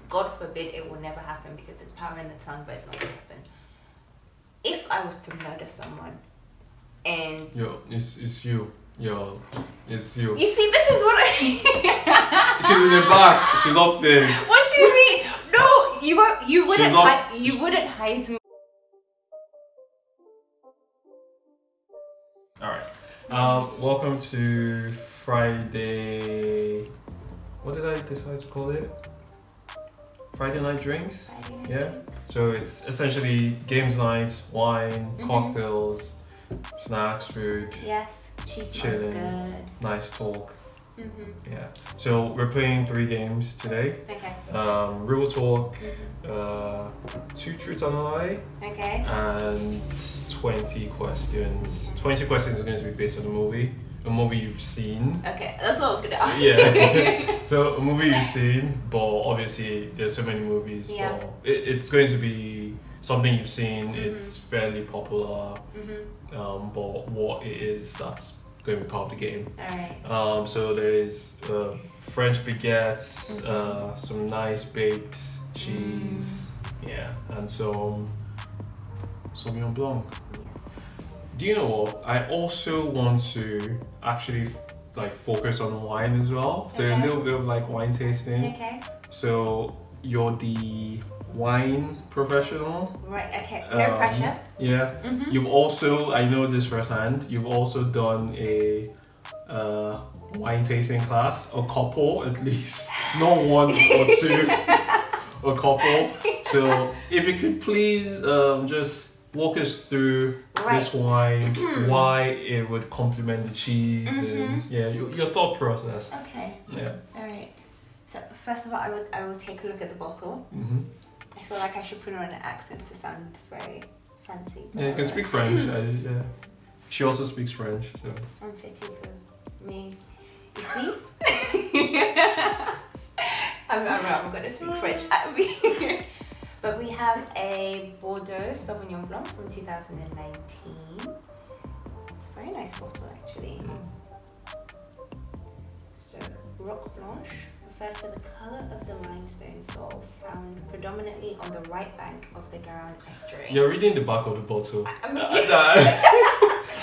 God forbid it will never happen because it's power in the tongue, but it's not going to happen. If I was to murder someone and... It's you. It's you. You see, this is what I... She's in the back. She's upstairs. What do you mean? No, you wouldn't hide me. Alright. Welcome to Friday... What did I decide to call it? Friday night drinks? So it's essentially games night, wine, cocktails, snacks, food. Yes, cheese chilling, good. Nice talk. Yeah. So we're playing 3 games today. Okay. Real talk, 2 truths and a lie. Okay. And 20 questions. 20 questions is going to be based on a movie you've seen. Okay, that's what I was going to ask. Yeah. So a movie you've seen, but obviously there's so many movies. Yeah. But it's going to be something you've seen. It's fairly popular. But what it is, that's going to be part of the game. Alright. So there's French baguette, some nice baked cheese, and some Sauvignon Blanc. Do you know what? I also want to actually focus on wine as well. So a little bit of wine tasting. Okay. So you're the wine professional. Right, okay. No pressure. Yeah. You've also, I know this firsthand, you've also done a wine tasting class, a couple at least, not one or two, a couple. So if you could please just walk us through this wine, why it would complement the cheese, and your thought process. Okay. Yeah. All right. So first of all, I will take a look at the bottle. I feel like I should put on an accent to sound very fancy. Yeah, you can speak French. Yeah. She also speaks French, so. I'm fitting for me. You see? I'm gonna speak French. But we have a Bordeaux Sauvignon Blanc from 2019. It's a very nice bottle actually. So, Roque Blanche refers to the colour of the limestone soil found predominantly on the right bank of the Garonne estuary. You're reading the back of the bottle. I mean, but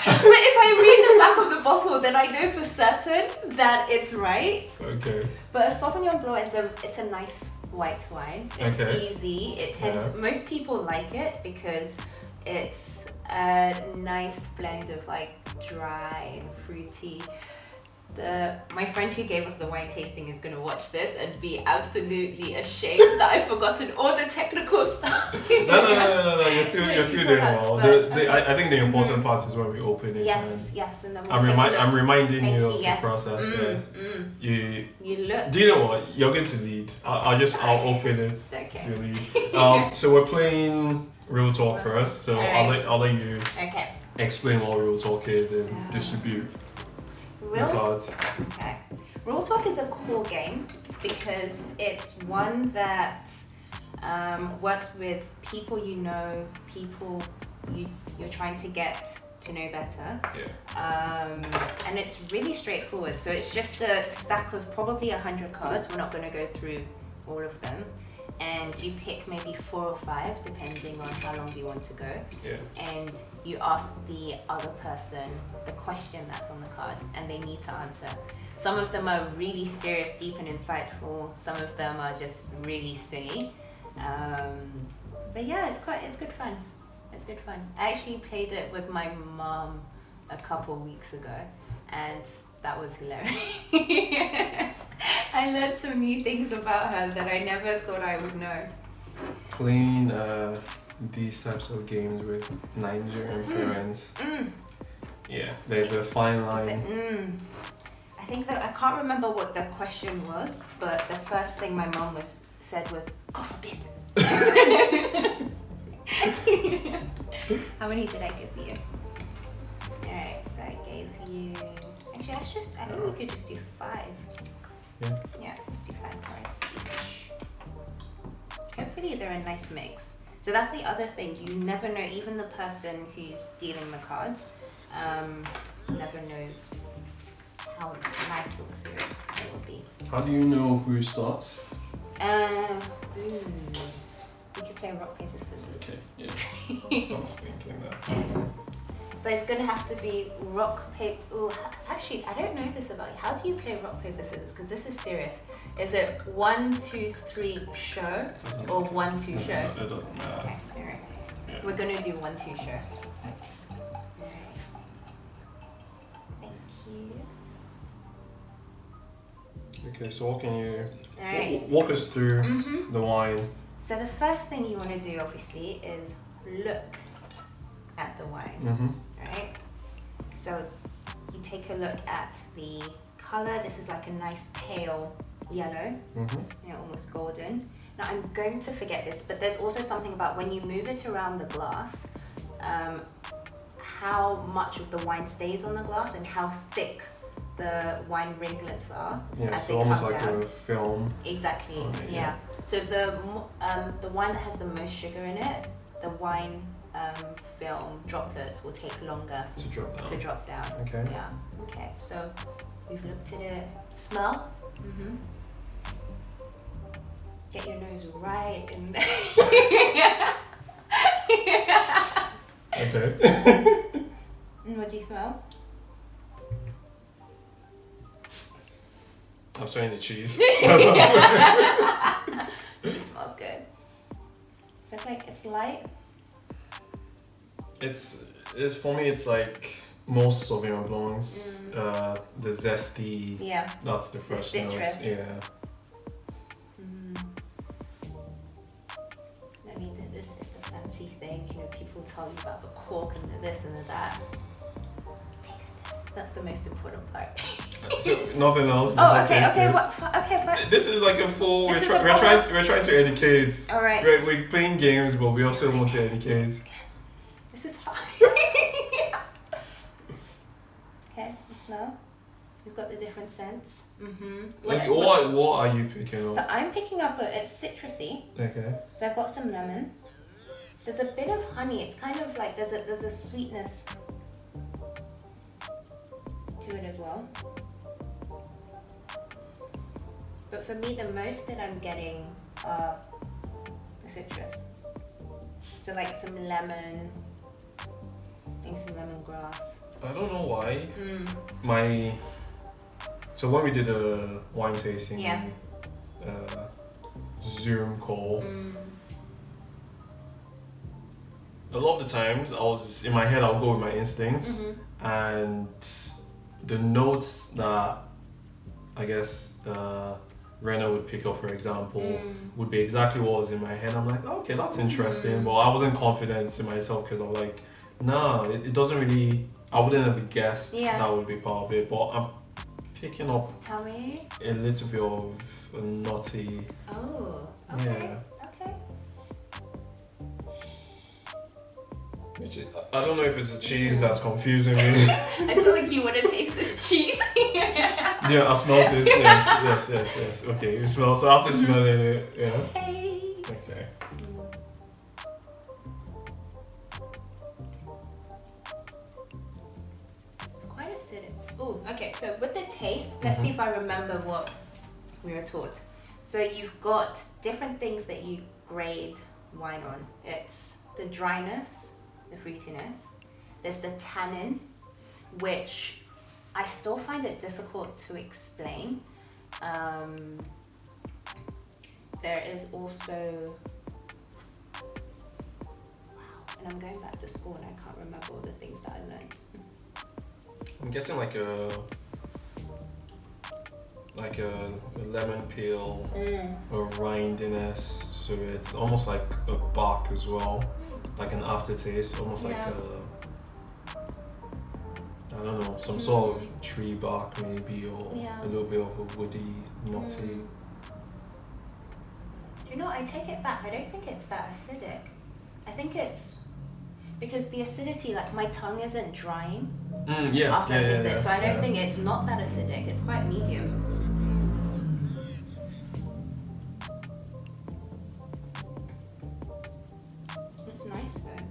if I read the back of the bottle, then I know for certain that it's right. Okay. But a Sauvignon Blanc it's a nice white wine. It's easy. It tends most people like it because it's a nice blend of dry and fruity. My friend who gave us the wine tasting is going to watch this and be absolutely ashamed that I've forgotten all the technical stuff. No. You're still doing well. I think the important part is when we open it. Yes, and then I'm reminding you of the process. You look. Do you know what? You're going to lead. I'll open it. Okay. You lead. So we're playing Real Talk first. So I'll let you explain what Real Talk is and distribute. Okay. Real Talk is a cool game because it's one that works with people you know, people you're trying to get to know better. And it's really straightforward. So it's just a stack of probably 100 cards. We're not going to go through all of them. And you pick maybe 4 or 5 depending on how long you want to go. And you ask the other person the question that's on the card and they need to answer. Some of them are really serious, deep and insightful. Some of them are just really silly. But yeah, it's good fun. It's good fun. I actually played it with my mom a couple weeks ago and that was hilarious. I learned some new things about her that I never thought I would know. Playing these types of games with Nigerian parents. Yeah, there's a fine line. I think that I can't remember what the question was, but the first thing my mom said was, "God forbid." How many did I give you? Alright, so I gave you... Actually, I think we could just do 5. Yeah, let's do 5 cards each. Hopefully they're a nice mix. So that's the other thing, you never know, even the person who's dealing the cards never knows how nice or serious it will be. How do you know who starts? We could play rock, paper, scissors. Okay, yeah. I was thinking that. But it's gonna have to be rock, paper. Oh, actually, I don't know this about you. How do you play rock, paper, scissors? Because this is serious. Is it 1, 2, 3, show, or 1, 2, show? No, it doesn't matter. Okay, alright. Yeah. We're gonna do 1, 2, show. Alright. Thank you. Okay, so what can you Alright. walk us through the wine? So the first thing you want to do, obviously, is look at the wine. Right? So you take a look at the color. This is like a nice pale yellow, almost golden. Now I'm going to forget this, but there's also something about when you move it around the glass, how much of the wine stays on the glass and how thick the wine ringlets are as so they almost come like down. a film. Exactly. on it, Yeah. So the wine that has the most sugar in it, the wine film droplets will take longer To drop down. Okay. Yeah. Okay. So we've looked at it. Smell. Get your nose right in there. Okay. And what do you smell? I'm smelling the cheese. It smells good. It's like it's light. It's for me. It's like most Sauvignon Blancs. The zesty. Yeah. That's the first note. citrus. Yeah. I mean, this is the fancy thing. You know, people tell you about the cork and the this and the that. Taste it. That's the most important part. So nothing else. Oh, okay, taste okay, it. okay, fine. This is like a full. This is a We're trying to educate. All right. We're playing games, but we also want to educate. This is how. Okay, you smell. You've got the different scents. Like what are you picking up? So I'm picking up it's citrusy. Okay. So I've got some lemon. There's a bit of honey. It's kind of like there's a sweetness to it as well. But for me, the most that I'm getting are the citrus. So like some lemon, maybe some lemongrass. I don't know why. So when we did a wine tasting Zoom call, a lot of the times I was in my head, I'll go with my instincts, and the notes that I guess Rena would pick up, for example, would be exactly what was in my head. I'm like, oh, okay, that's interesting, but I wasn't confident in myself because I was like, nah, it doesn't really. I wouldn't have guessed that would be part of it, but I'm picking up Tell me. a little bit of a nutty. Oh, okay. Yeah. Okay. Which I don't know if it's the cheese that's confusing me. I feel like you want to taste this cheese. Yeah, I smelled it. Yes. Okay, you smell. So after smelling it, yeah. Taste. Okay. It's quite acidic. Oh, okay. So with the taste, let's see if I remember what we were taught. So you've got different things that you grade wine on. It's the dryness, the fruitiness. There's the tannin, which I still find it difficult to explain. There is also, and I'm going back to school and I can't remember all the things that I learned. I'm getting like a lemon peel, a rindiness, so it's almost like a bark as well, like an aftertaste, almost like I don't know, some sort of tree bark maybe, or a little bit of a woody, nutty. Do you know, I take it back. I don't think it's that acidic. I think it's because the acidity, like my tongue isn't drying after I taste it, so I don't think it's not that acidic. It's quite medium. It's nice though.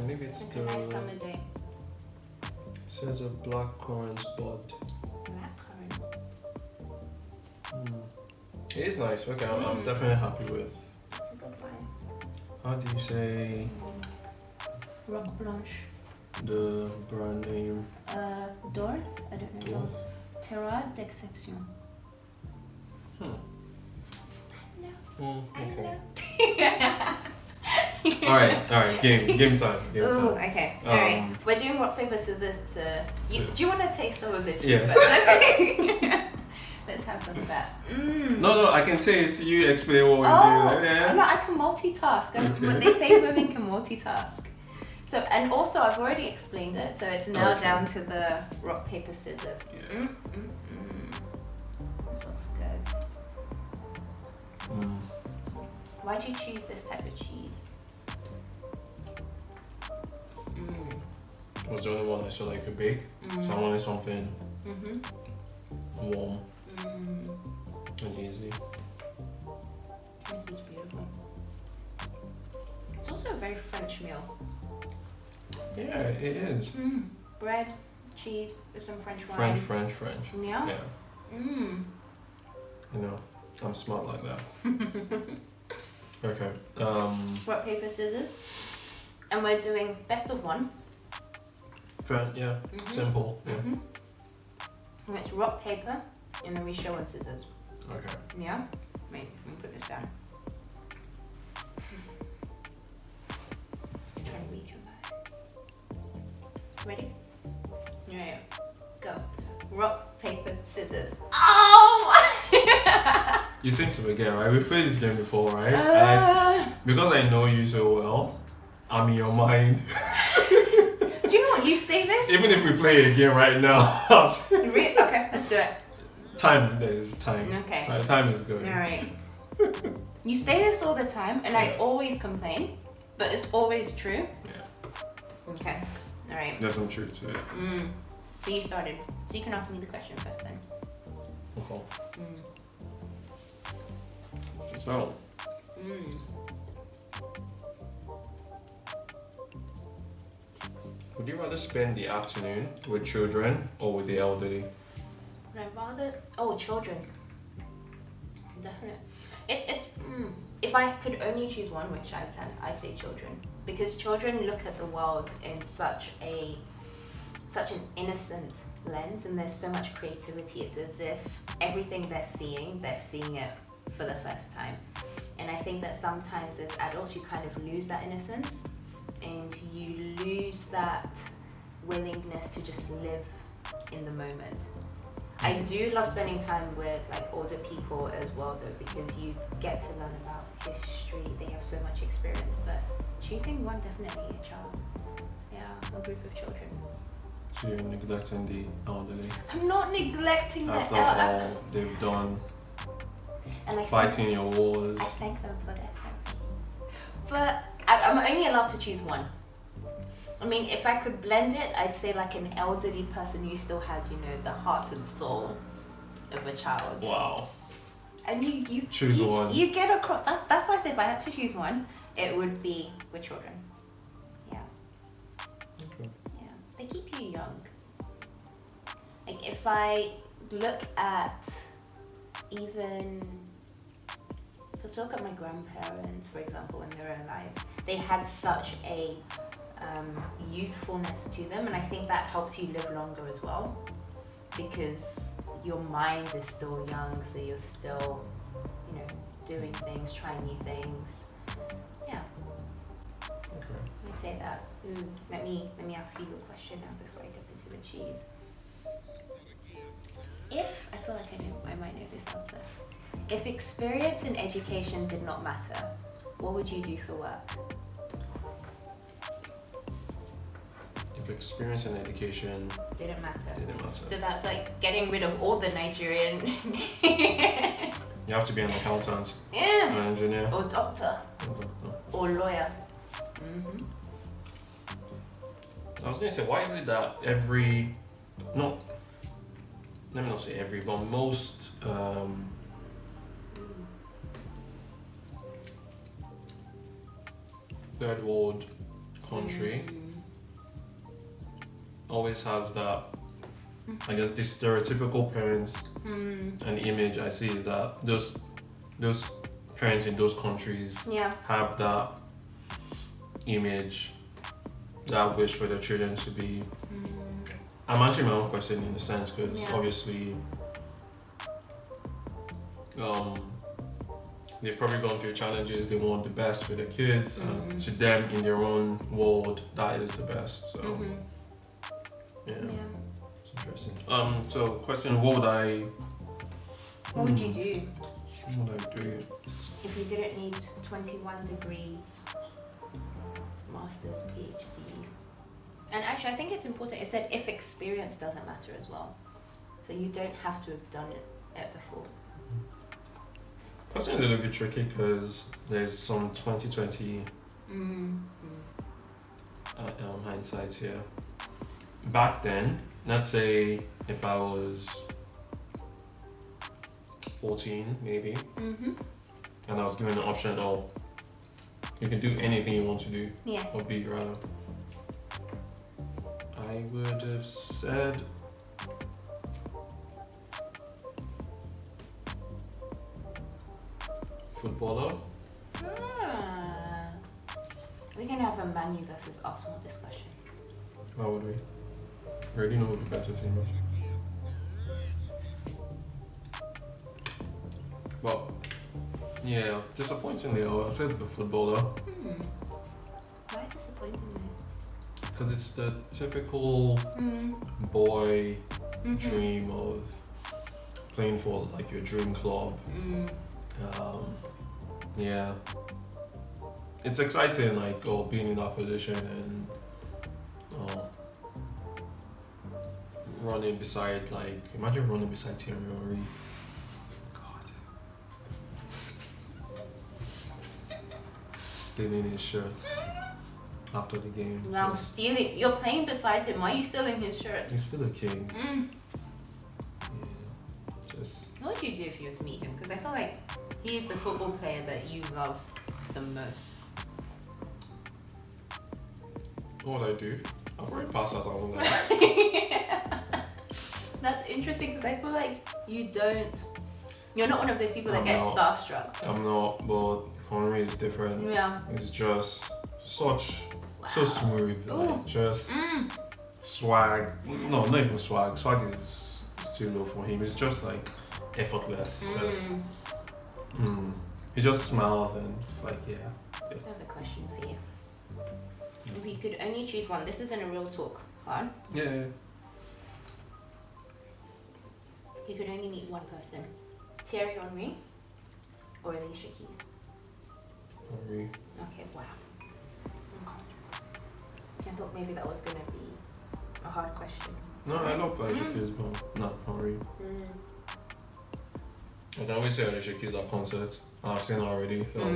Maybe it's like a nice summer day. Says a black currant bud. Blackcurrant. It is nice. Okay, I'm definitely happy with. It's a good wine. How do you say Roque Blanche. the brand name? Dourthe? I don't know. Dourthe. Terroir d'exception. Okay. Alright, game time. Ooh, okay. Alright. We're doing rock, paper, scissors to... do you want to taste some of the cheese? Yes. Let's have some of that. No, I can taste. You explain what we do. Yeah. No, I can multitask. But they say women can multitask. So, and also I've already explained it, so it's now down to the rock, paper, scissors. Yeah. This looks good. Why'd you choose this type of cheese? It was the only one I saw that I could bake, so I wanted something warm and easy. This is beautiful. It's also a very French meal. Yeah, it is. Bread, cheese with some French wine. French. Yeah? Yeah. You know, I'm smart like that. Okay. Rock, paper, scissors. And we're doing best of one. Yeah. Simple. Yeah. And it's rock, paper, and then we show on scissors. Okay. Yeah? Wait, let me put this down. I'm trying to read your mind. Ready? Yeah. Go. Rock, paper, scissors. Oh! You seem to forget, right? We've played this game before, right? Because I know you so well, I'm in your mind. Do you know what? You say this? Even if we play it again right now. Okay, let's do it. Time is time. Okay. Time is good. Alright. You say this all the time, and I always complain, but it's always true. Yeah. Okay. Alright. There's some truth to it. So you started. So you can ask me the question first then. Okay. So. Would you rather spend the afternoon with children or with the elderly? Would I rather? Children. Definitely. It's if I could only choose one, which I can, I'd say children, because children look at the world in such an innocent lens, and there's so much creativity. It's as if everything they're seeing it for the first time. And I think that sometimes as adults you kind of lose that innocence, and you lose that willingness to just live in the moment. I do love spending time with like older people as well though, because you get to learn about history, they have so much experience, but choosing one, definitely a child. Yeah, a group of children. So you're neglecting the elderly? I'm not neglecting the elderly. After all they've done, and fighting your wars. I thank them for their service. But I'm only allowed to choose one. I mean, if I could blend it, I'd say like an elderly person who still has, the heart and soul of a child. Wow. And you choose one. You get across. That's why I say if I had to choose one, it would be with children. Yeah. Okay. Yeah. They keep you young. Like if I look at just look at my grandparents, for example, when they were alive, they had such a youthfulness to them, and I think that helps you live longer as well, because your mind is still young, so you're still, doing things, trying new things. Yeah. Okay. I'd say that. Let me ask you a question now before I dip into the cheese. I feel like I might know this answer. If experience and education did not matter, what would you do for work? If experience and education didn't matter. So that's like getting rid of all the Nigerian. You have to be an accountant. Yeah. An engineer. Or doctor. Or lawyer. I was going to say, why is it that let me not say every, but most third world country always has that, I guess, this stereotypical parents and image I see is that just those parents in those countries Yeah. have that image, that wish for their children to be. I'm answering my own question in a sense because obviously they've probably gone through challenges. They want the best for their kids, and to them, in their own world, that is the best. So, yeah, it's interesting. So question: What would you do What would I do if you didn't need 21 degrees, master's, PhD? And actually, I think it's important. It said if experience doesn't matter as well, so you don't have to have done it before. Question is a little bit tricky because there's some 2020 hindsight here. Back then, let's say if I was 14 maybe, and I was given an option of you can do anything you want to do, or be rather, I would have said footballer. We can have a Man U versus Arsenal discussion. Why would we? We already know who the better team is. Well, yeah, disappointingly, I said the footballer. Why disappointingly? Because it's the typical boy dream of playing for like your dream club. Yeah, it's exciting, like being in that position and running beside, like, imagine running beside Thierry Henry. God, stealing his shirts after the game. Well, stealing. You're playing beside him. Why are you stealing his shirts? He's still a king. Yeah, just. What would you do if you were to meet him? Because I feel like he is the football player that you love the most. What would I do? I'll probably pass out on that. That's interesting because I feel like you're not one of those people that I'm get not. starstruck. I'm not, but Henry is different. Yeah. It's just so smooth, Ooh. like just swag. No, not even swag. Swag is too low for him. It's just like effortless. He just smiles and it's like, yeah. I have a question for you. If you could only choose one, this isn't a real talk, right? Yeah. You could only meet one person. Thierry Henry or Alicia Keys? Henry. Okay, wow. I thought maybe that was going to be a hard question. No, I love Alicia Keys, but not Henry. I can always say Alicia Keys at concerts. I've seen her already, so yeah,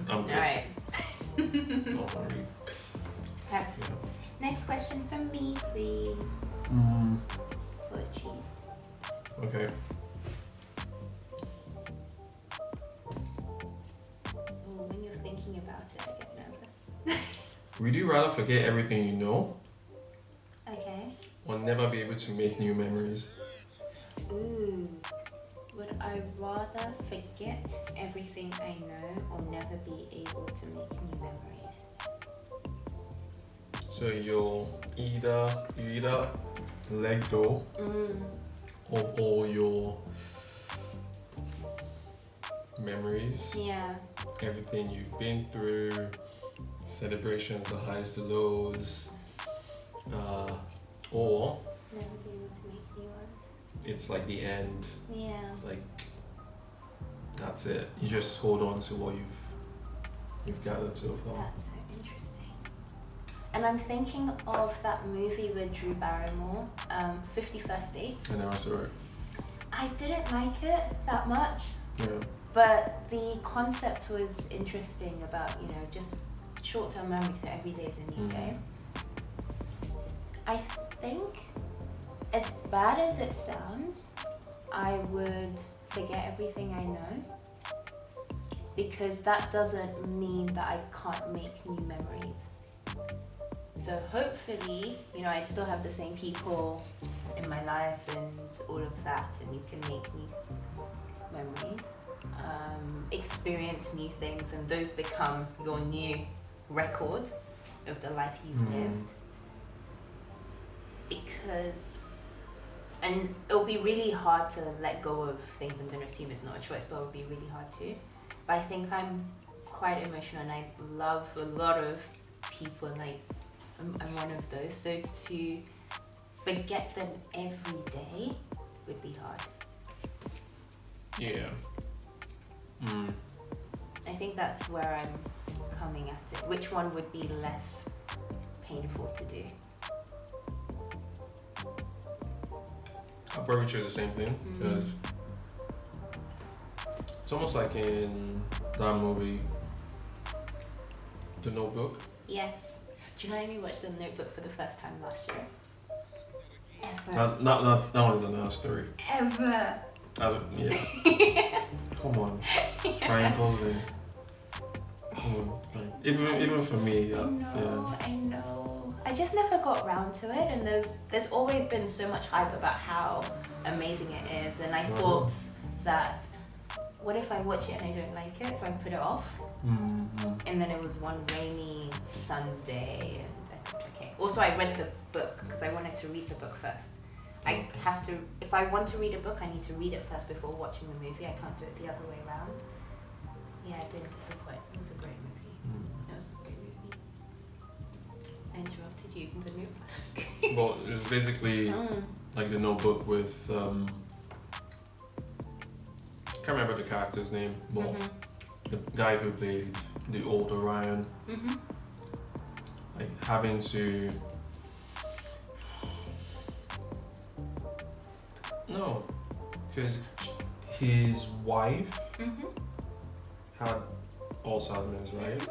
I'm good. Alright. Not Henry. Okay. Next question from me, please. For cheese. Okay. Oh, when you're thinking about it, I get nervous. Would you rather forget everything you know Okay. or never be able to make new memories? Ooh. Would I rather forget everything I know or never be able to make new memories? So you either let go of all your memories, everything you've been through, celebrations, the highs, the lows, or Never be able to make new ones. it's like the end. Yeah. It's like that's it. You just hold on to what you've gathered so far. That's so interesting. And I'm thinking of that movie with Drew Barrymore, 50 First Dates. I never saw it. I didn't like it that much. Yeah. But the concept was interesting about, just short-term memory, so every day is a new day. I think, as bad as it sounds, I would forget everything I know, because that doesn't mean that I can't make new memories. So hopefully, I'd still have the same people in my life and all of that, and you can make new memories. experience new things, and those become your new record of the life you've lived. Because, and it'll be really hard to let go of things. I'm going to assume it's not a choice, but it'll be really hard too. But I think I'm quite emotional, and I love a lot of people, and I'm one of those. So to forget them every day would be hard. Yeah. I think that's where I'm coming at it. Which one would be less painful to do? I'll probably choose the same thing, because it's almost like in that movie, The Notebook. Yes. Do you know I only watched The Notebook for the first time last year? Ever. Not only the last story. Ever. Yeah. Come on. Ryan Gosling. Come on. Even for me. I know. I just never got around to it, and there's always been so much hype about how amazing it is, and I thought that, what if I watch it and I don't like it, so I put it off? And then it was one rainy Sunday, and I thought, okay. Also, I read the book because I wanted to read the book first. I have to, if I want to read a book, I need to read it first before watching the movie. I can't do it the other way around. Yeah, it didn't disappoint. It was a great movie. It was a great movie. I interrupted you in the Notebook. Well, it was basically like The Notebook with can't remember the character's name, but the guy who played the older Ryan, like having to because his wife had Alzheimer's, right?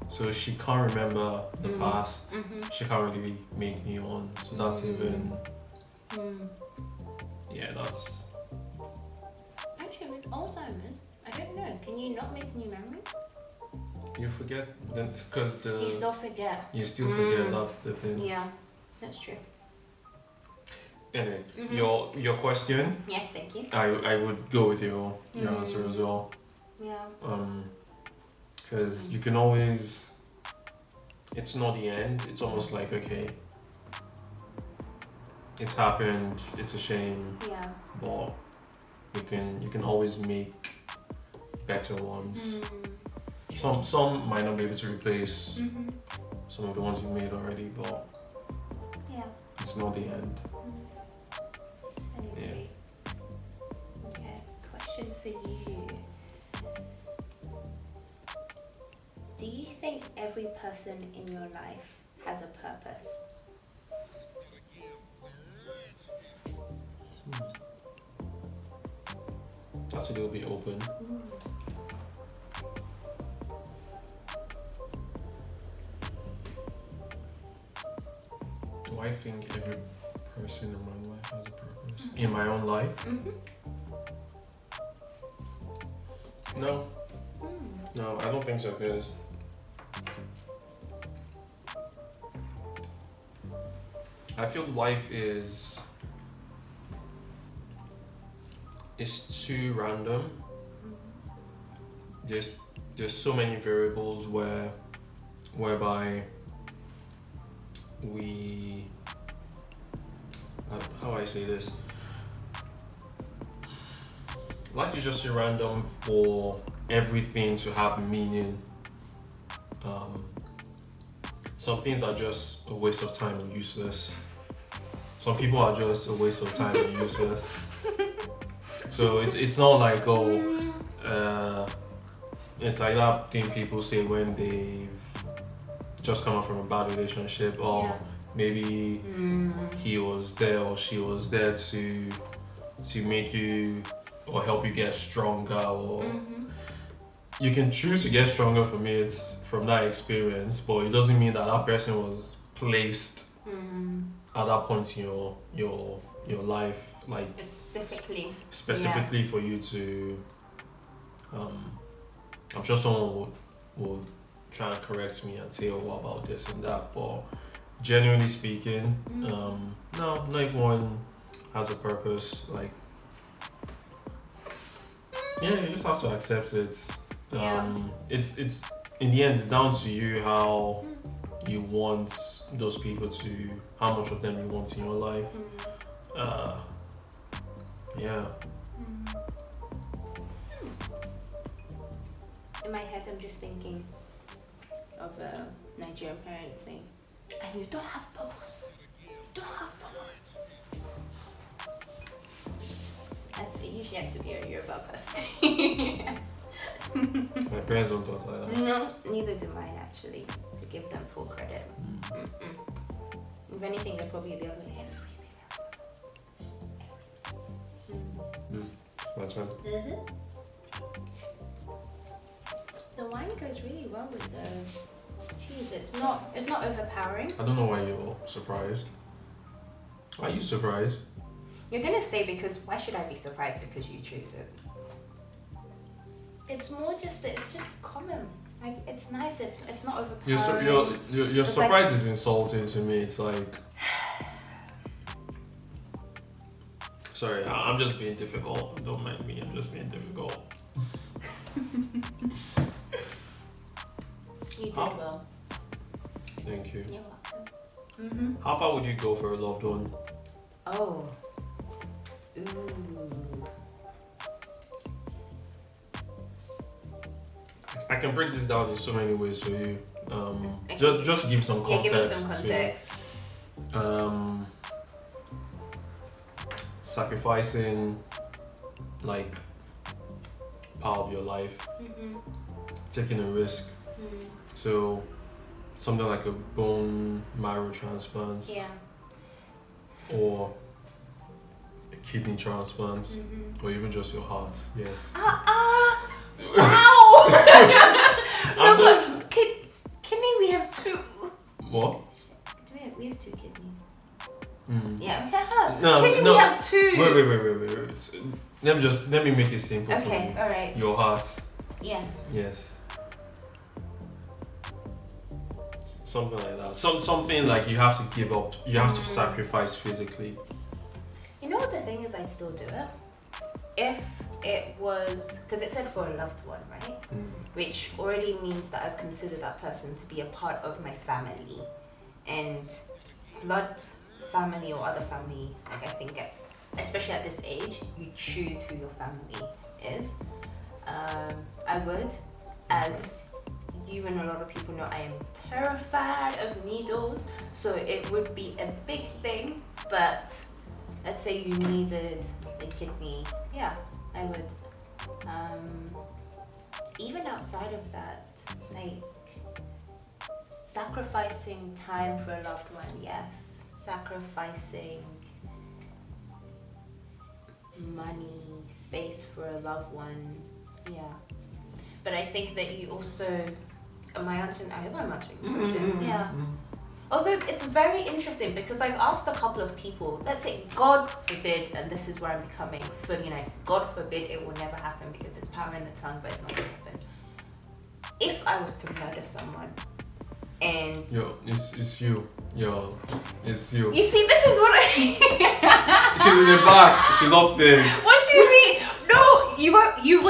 So she can't remember the past. She can't really make new ones. So that's even that's Actually, with Alzheimer's, I don't know. Can you not make new memories? you forget then, because You still forget. you still forget. That's the thing. Yeah, that's true. Anyway, your question, Yes, thank you. I would go with your answer as well. Yeah. Because you can always, it's not the end. It's almost like, okay, it's happened. It's a shame. Yeah. But you can always make better ones. Some might not be able to replace some of the ones you made already, but it's not the end. Anyway. Okay, question for you. Do you think every person in your life has a purpose? That's a little bit open. Do I think every person in my life has a purpose? In my own life? No. No, I don't think so, because I feel life is too random. There's so many variables whereby we how do I say this? Life is just too random for everything to have meaning. Some things are just a waste of time and useless. Some people are just a waste of time and useless. So it's not like it's like that thing people say when they've just come out from a bad relationship, or maybe he was there or she was there to make you or help you get stronger, or you can choose to get stronger. For me, it's from that experience, but it doesn't mean that person was placed at that point in your life, like specifically for you to I'm sure someone would try and correct me and say, oh, what about this and that, but genuinely speaking, no, not everyone has a purpose. Like, Yeah, you just have to accept it. Yeah. It's in the end, it's down to you how you want those people to, how much of them you want in your life. Yeah. In my head, I'm just thinking of a Nigerian parent saying, "And you don't have bubbles. You don't have bubbles." It usually has to be a Yoruba person. My parents don't talk like that. No, neither do mine actually. To give them full credit. If anything, they're probably the other way. That's right. The wine goes really well with the cheese. It's not overpowering. I don't know why you're surprised. Why are you surprised? You're gonna say because why should I be surprised because you choose it? It's more just it's just common. Like it's nice. It's not overpowering. Your surprise is insulting to me. It's like. Sorry, I'm just being difficult. Don't mind me. I'm just being difficult. You did well. Thank you. You're welcome. How far would you go for a loved one? Oh. Ooh. I can break this down in so many ways for you. Just to give some context. Yeah, give me some context. Sacrificing like part of your life, taking a risk. So something like a bone marrow transplant, or a kidney transplant, or even just your heart. Yes. Wow! No, but kidney, we have two. What? We have two kidneys. Yeah. Kidney, we have two. Wait. Let me make it simple. Okay, all right. Your heart. Yes. Something like that. Something like you have to give up. You have to sacrifice physically. You know what the thing is? I'd still do it if it was because it said for a loved one, right? Which already means that I've considered that person to be a part of my family, and blood family or other family. Like I think it's especially at this age, you choose who your family is. I would, as you and a lot of people know, I am terrified of needles, so it would be a big thing. But let's say you needed a kidney, yeah, I would. Even outside of that, like sacrificing time for a loved one, yes. Sacrificing money, space for a loved one, yeah. But I think that you also, am I answering? I hope I'm answering the question. Yeah. Although it's very interesting because I've asked a couple of people, let's say, God forbid, and this is where I'm becoming fully like, God forbid it will never happen because it's power in the tongue, but it's not going to happen. If I was to murder someone, and it's you. It's you. You see, this is what I. She's in the back. She's upstairs. What do you mean? No, you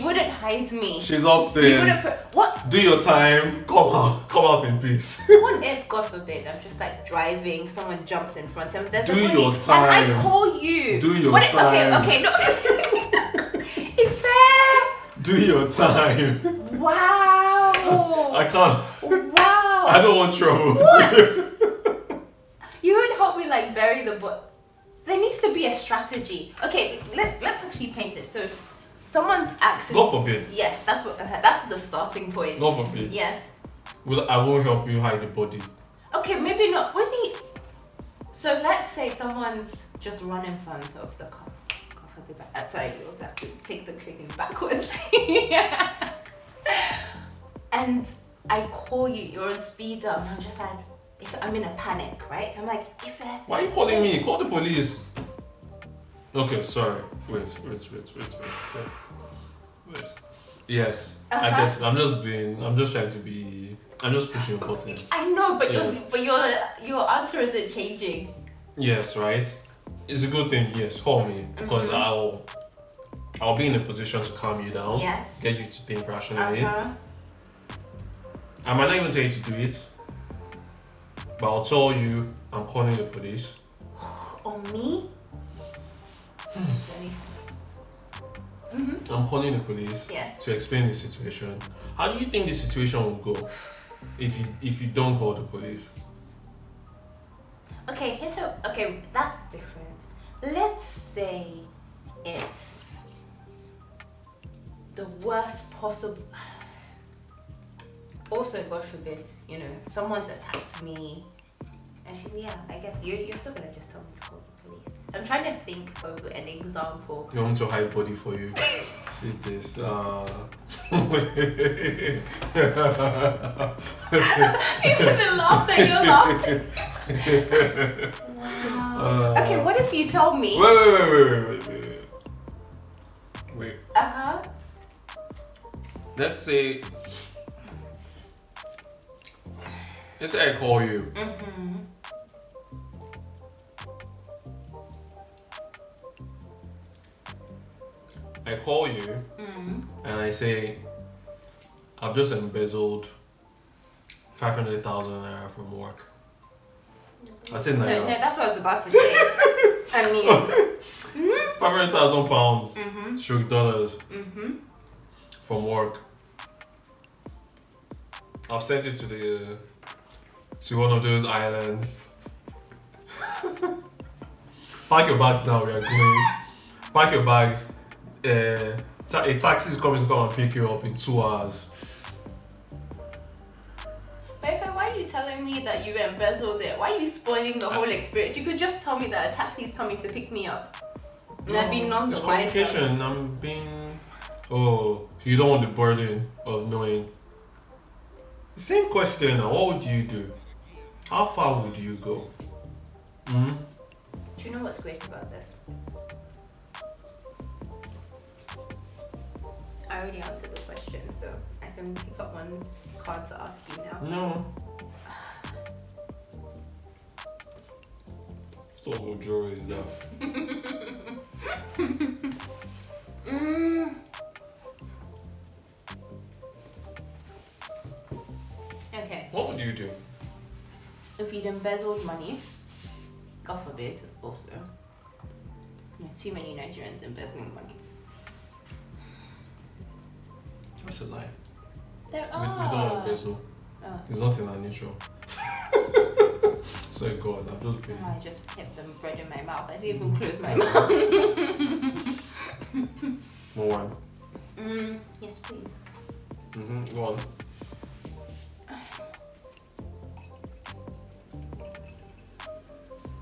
wouldn't hide me. She's upstairs. What? Do your time. Come out in peace. What if, God forbid, I'm just like driving, someone jumps in front of me, there's Do a body, your time. and I call you. Do your time. Okay, no. Is there? Do your time. Wow. I can't. Wow. I don't want trouble. What? You would help me like bury the book. There needs to be a strategy. Okay, let's actually paint this. So, someone's accident. God forbid. Yes, that's the starting point. God forbid. Yes. Well, I won't help you hide the body. Okay, maybe not. So let's say someone's just run in front of the car. God forbid. Sorry, you also have to take the clicking backwards. Yeah. And I call you. You're on speed up. And I'm just like. If I'm in a panic, right? I'm like, why are you calling me? Call the police. Okay, sorry. Wait. Yes, I guess I'm just pushing your buttons. I know, but your answer isn't changing. Yes, right. It's a good thing. Yes, call me because I'll be in a position to calm you down. Yes. Get you to think rationally. Uh-huh. I might not even tell you to do it, but I'll tell you I'm calling the police. On me? I'm calling the police Yes. to explain the situation. How do you think the situation will go if you don't call the police? Okay, okay, that's different. Let's say it's the worst possible. Also, God forbid, someone's attacked me. Actually, yeah, I guess you're still gonna just tell me to call the police. I'm trying to think of an example. You want me to hide body for you? See this. You're gonna laugh that you're laughing. Wow. Okay, what if you told me? Wait. Uh-huh. Let's say I call you. Mm-hmm. I call you and I say, I've just embezzled 500,000 naira from work. I said naira. No, that's what I was about to say. I mean, 500,000 pounds, stroke dollars from work. I've sent it to one of those islands. Pack your bags now, we are going. Pack your bags. A taxi is coming to come and pick you up in 2 hours. But why are you telling me that you embezzled it? Why are you spoiling the whole experience? You could just tell me that a taxi is coming to pick me up. And I'd be none the It's wiser. communication. I'm being... Oh, you don't want the burden of knowing. Same question now. What would you do? How far would you go? Do you know what's great about this? I already answered the question, so I can pick up one card to ask you now. No. What sort of drawer is that? Okay. What would you do? If you'd embezzled money, God forbid, also. Too many Nigerians embezzling money. That's a lie. There We are. don't embezzle. Oh. It's not in our nature. So God, I'm just being... I just kept the bread in my mouth. I didn't even close my mouth. More one. Yes, please. Go on.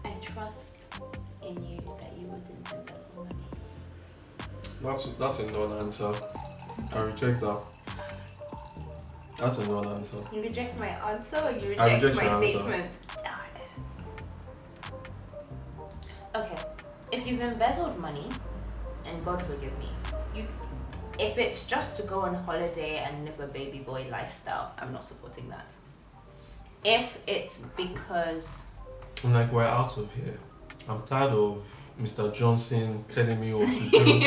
I trust in you that you wouldn't embezzle money. That's a non-answer. I reject that. That's a non-answer. You reject my answer or you I reject reject my your answer. statement? Darn it. Okay, if you've embezzled money, and God forgive me, if it's just to go on holiday and live a baby boy lifestyle, I'm not supporting that. If it's because... I'm like, we're out of here. I'm tired of Mr. Johnson telling me what to do,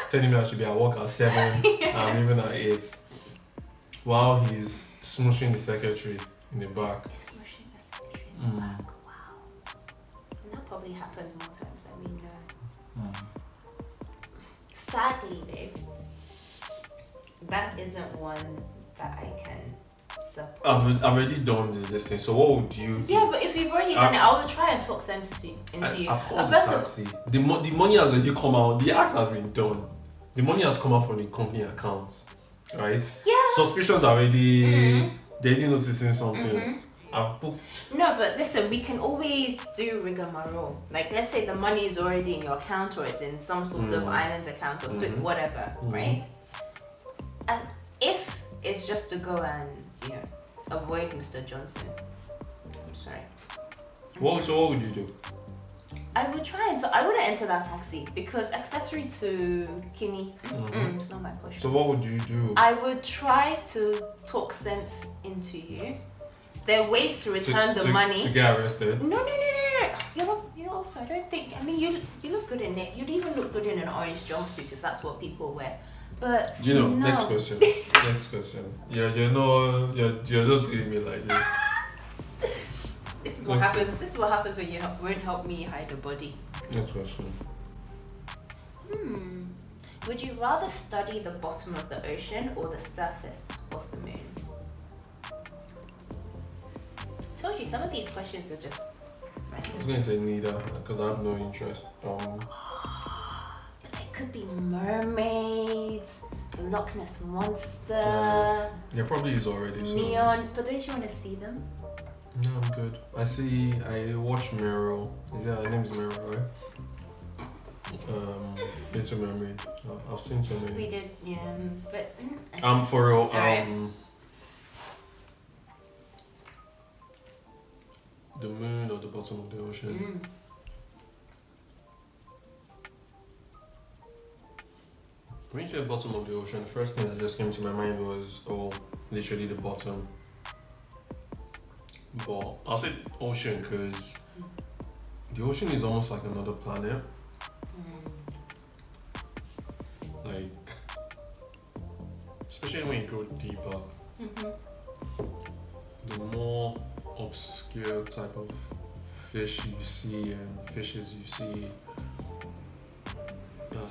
telling me I should be at work at 7, I'm leaving at 8, while he's smooshing the secretary in the back. He's smushing the secretary in the back. Wow. And that probably happens more times than we know. Sadly, babe, that isn't one that I can support. I've already done this thing, so what would you do? Yeah, but if you've already done it, I will try and talk sense into you. I've called the taxi. The money has already come out. The act has been done. The money has come out from the company accounts, right? Yeah. Suspicions are already... They didn't noticing something. I've booked... No, but listen, we can always do rigmarole. Like, let's say the money is already in your account or it's in some sort of island account or whatever, right? As if it's just to go and, avoid Mr. Johnson. I'm sorry. So what would you do? I would try and I wouldn't enter that taxi because accessory to Kimi, it's not my push. So what would you do? I would try to talk sense into you. There are ways to return the money. To get arrested? No. You're also, I don't think. I mean, you look good in it. You'd even look good in an orange jumpsuit if that's what people wear. But no. Next question. Next question. You're just doing me like this. This is what happens. This is what happens when you won't help me hide a body. Next question. Would you rather study the bottom of the ocean or the surface of the moon? Told you some of these questions are just random. I was gonna say neither because I have no interest. But they could be mermaids, the Loch Ness monster. There probably is already. So. Neon. But don't you want to see them? No, I'm good. I watched Meryl. Her name's Meryl, right? Little Mermaid. I've seen so many. We did, yeah. But for real. The moon or the bottom of the ocean. When you said bottom of the ocean, the first thing that just came to my mind was literally the bottom. But I'll say ocean because the ocean is almost like another planet. Like, especially when you go deeper, the more obscure type of fish you see and fishes you see,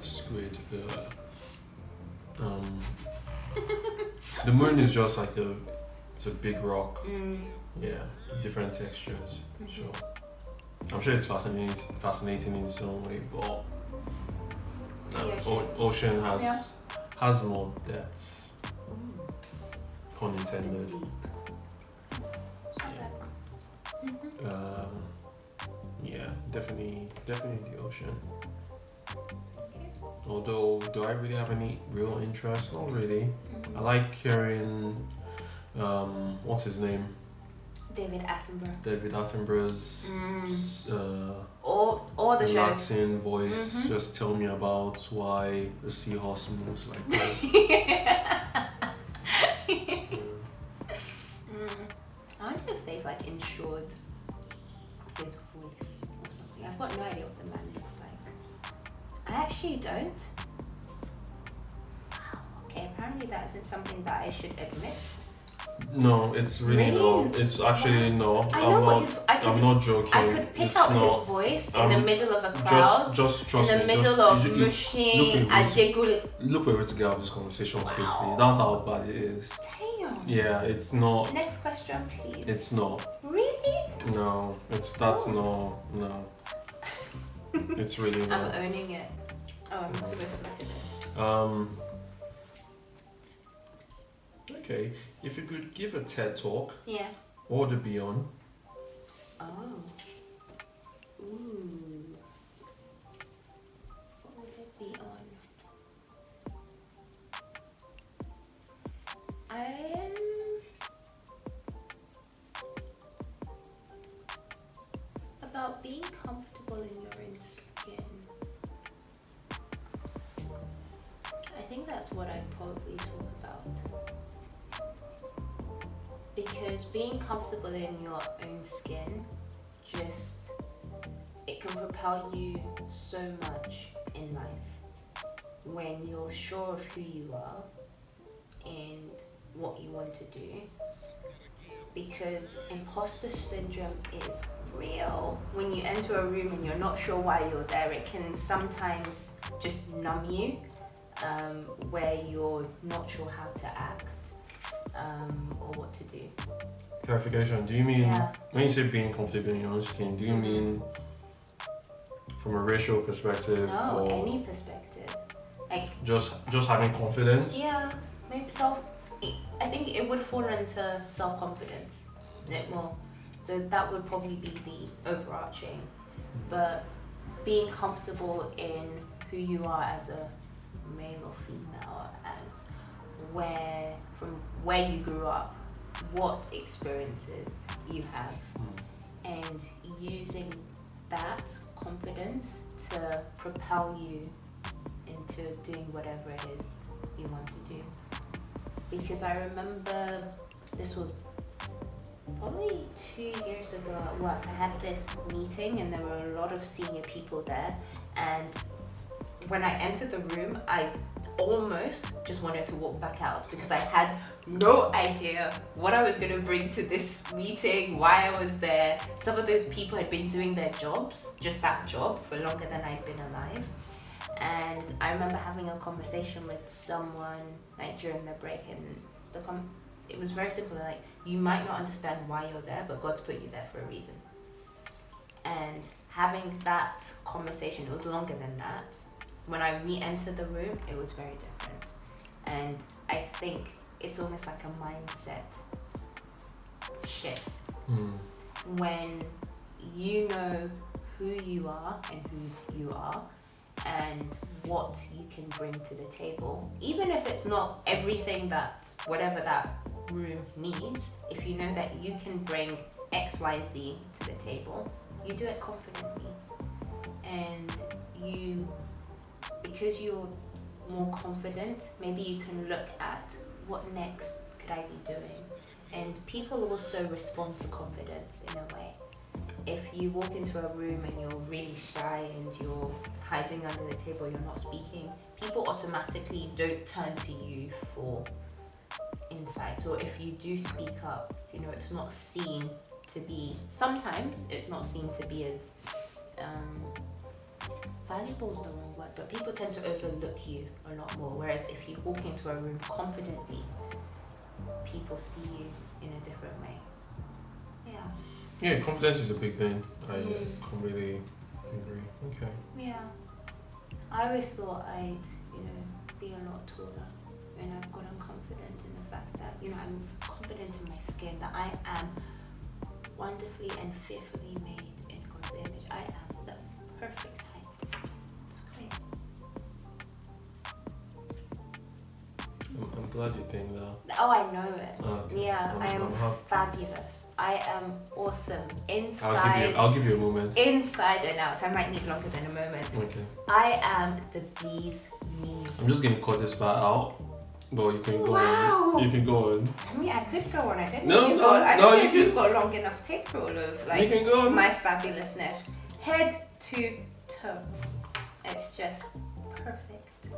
squid. The moon is just like it's a big rock. Yeah, different textures. Sure. I'm sure it's fascinating in some way, but ocean has more depth. Pun intended. Yeah, definitely the ocean. Although, do I really have any real interest? Not really. I like hearing, what's his name? David Attenborough's or the relaxing voice. Just tell me about why the seahorse moves like this. I wonder if they've like insured his voice or something. I've got no idea what the man looks like. I actually don't. Wow. Okay, apparently that isn't something that I should admit. No, it's really no. It's actually no. I'm not joking. I could pick out his voice in the middle of a crowd. Just trust in me. the middle of Mushin, Ajegul. Look where we're to get out of this conversation quickly. That's how bad it is. Damn. Yeah, it's not. Next question, please. It's not. Really? No, no. It's really not. I'm owning it. Oh, I'm supposed to look at this. Okay, if you could give a TED talk, yeah, what would it be on? Oh. Ooh. What would it be on? About being comfortable in your own skin. I think that's what I'd probably talk about. Because being comfortable in your own skin, it can propel you so much in life when you're sure of who you are and what you want to do. Because imposter syndrome is real. When you enter a room and you're not sure why you're there, it can sometimes just numb you, where you're not sure how to act. Or what to do. Clarification, do you mean, when you say being comfortable in your own skin, do you mean from a racial perspective? No, or any perspective. Like just having confidence? Yeah, maybe I think it would fall into self-confidence a bit more. So that would probably be the overarching. But being comfortable in who you are as a male or female, as from where you grew up, what experiences you have, and using that confidence to propel you into doing whatever it is you want to do. Because I remember this was probably 2 years ago at work, I had this meeting and there were a lot of senior people there. And when I entered the room, I almost just wanted to walk back out because I had no idea what I was going to bring to this meeting, why I was there. Some of those people had been doing their jobs, just that job, for longer than I'd been alive. And I remember having a conversation with someone like during the break, and it was very simple. Like, you might not understand why you're there, but God's put you there for a reason. And having that conversation, it was longer than that. When I re-entered the room, it was very different. And I think it's almost like a mindset shift. When you know who you are and whose you are and what you can bring to the table, even if it's not everything that whatever that room needs, if you know that you can bring XYZ to the table, you do it confidently. And because you're more confident, maybe you can look at what next could I be doing. And people also respond to confidence in a way. If you walk into a room and you're really shy and you're hiding under the table, you're not speaking, people automatically don't turn to you for insights. Or if you do speak up, it's not seen to be, sometimes it's not seen to be as valuable is the wrong word, but people tend to overlook you a lot more. Whereas if you walk into a room confidently, people see you in a different way. Yeah, confidence is a big thing. I completely agree. Okay. Yeah. I always thought I'd, be a lot taller, and I've gotten confident in the fact that, I'm confident in my skin, that I am wonderfully and fearfully made in God's image. I am the perfect height. It's great. I'm glad you think that. Oh, I know it. Okay. Yeah, I am fabulous. I am awesome. Inside. I'll give you a moment. Inside and out. I might need longer than a moment. Okay. I am the bee's knees. I'm just going to cut this part out. But you can go Wow. on. You can go on. I mean, I could go on. I don't No, know if no, I no, don't know you if you've got long enough tape for all of You can go on. my fabulousness. Head to toe. It's just perfect.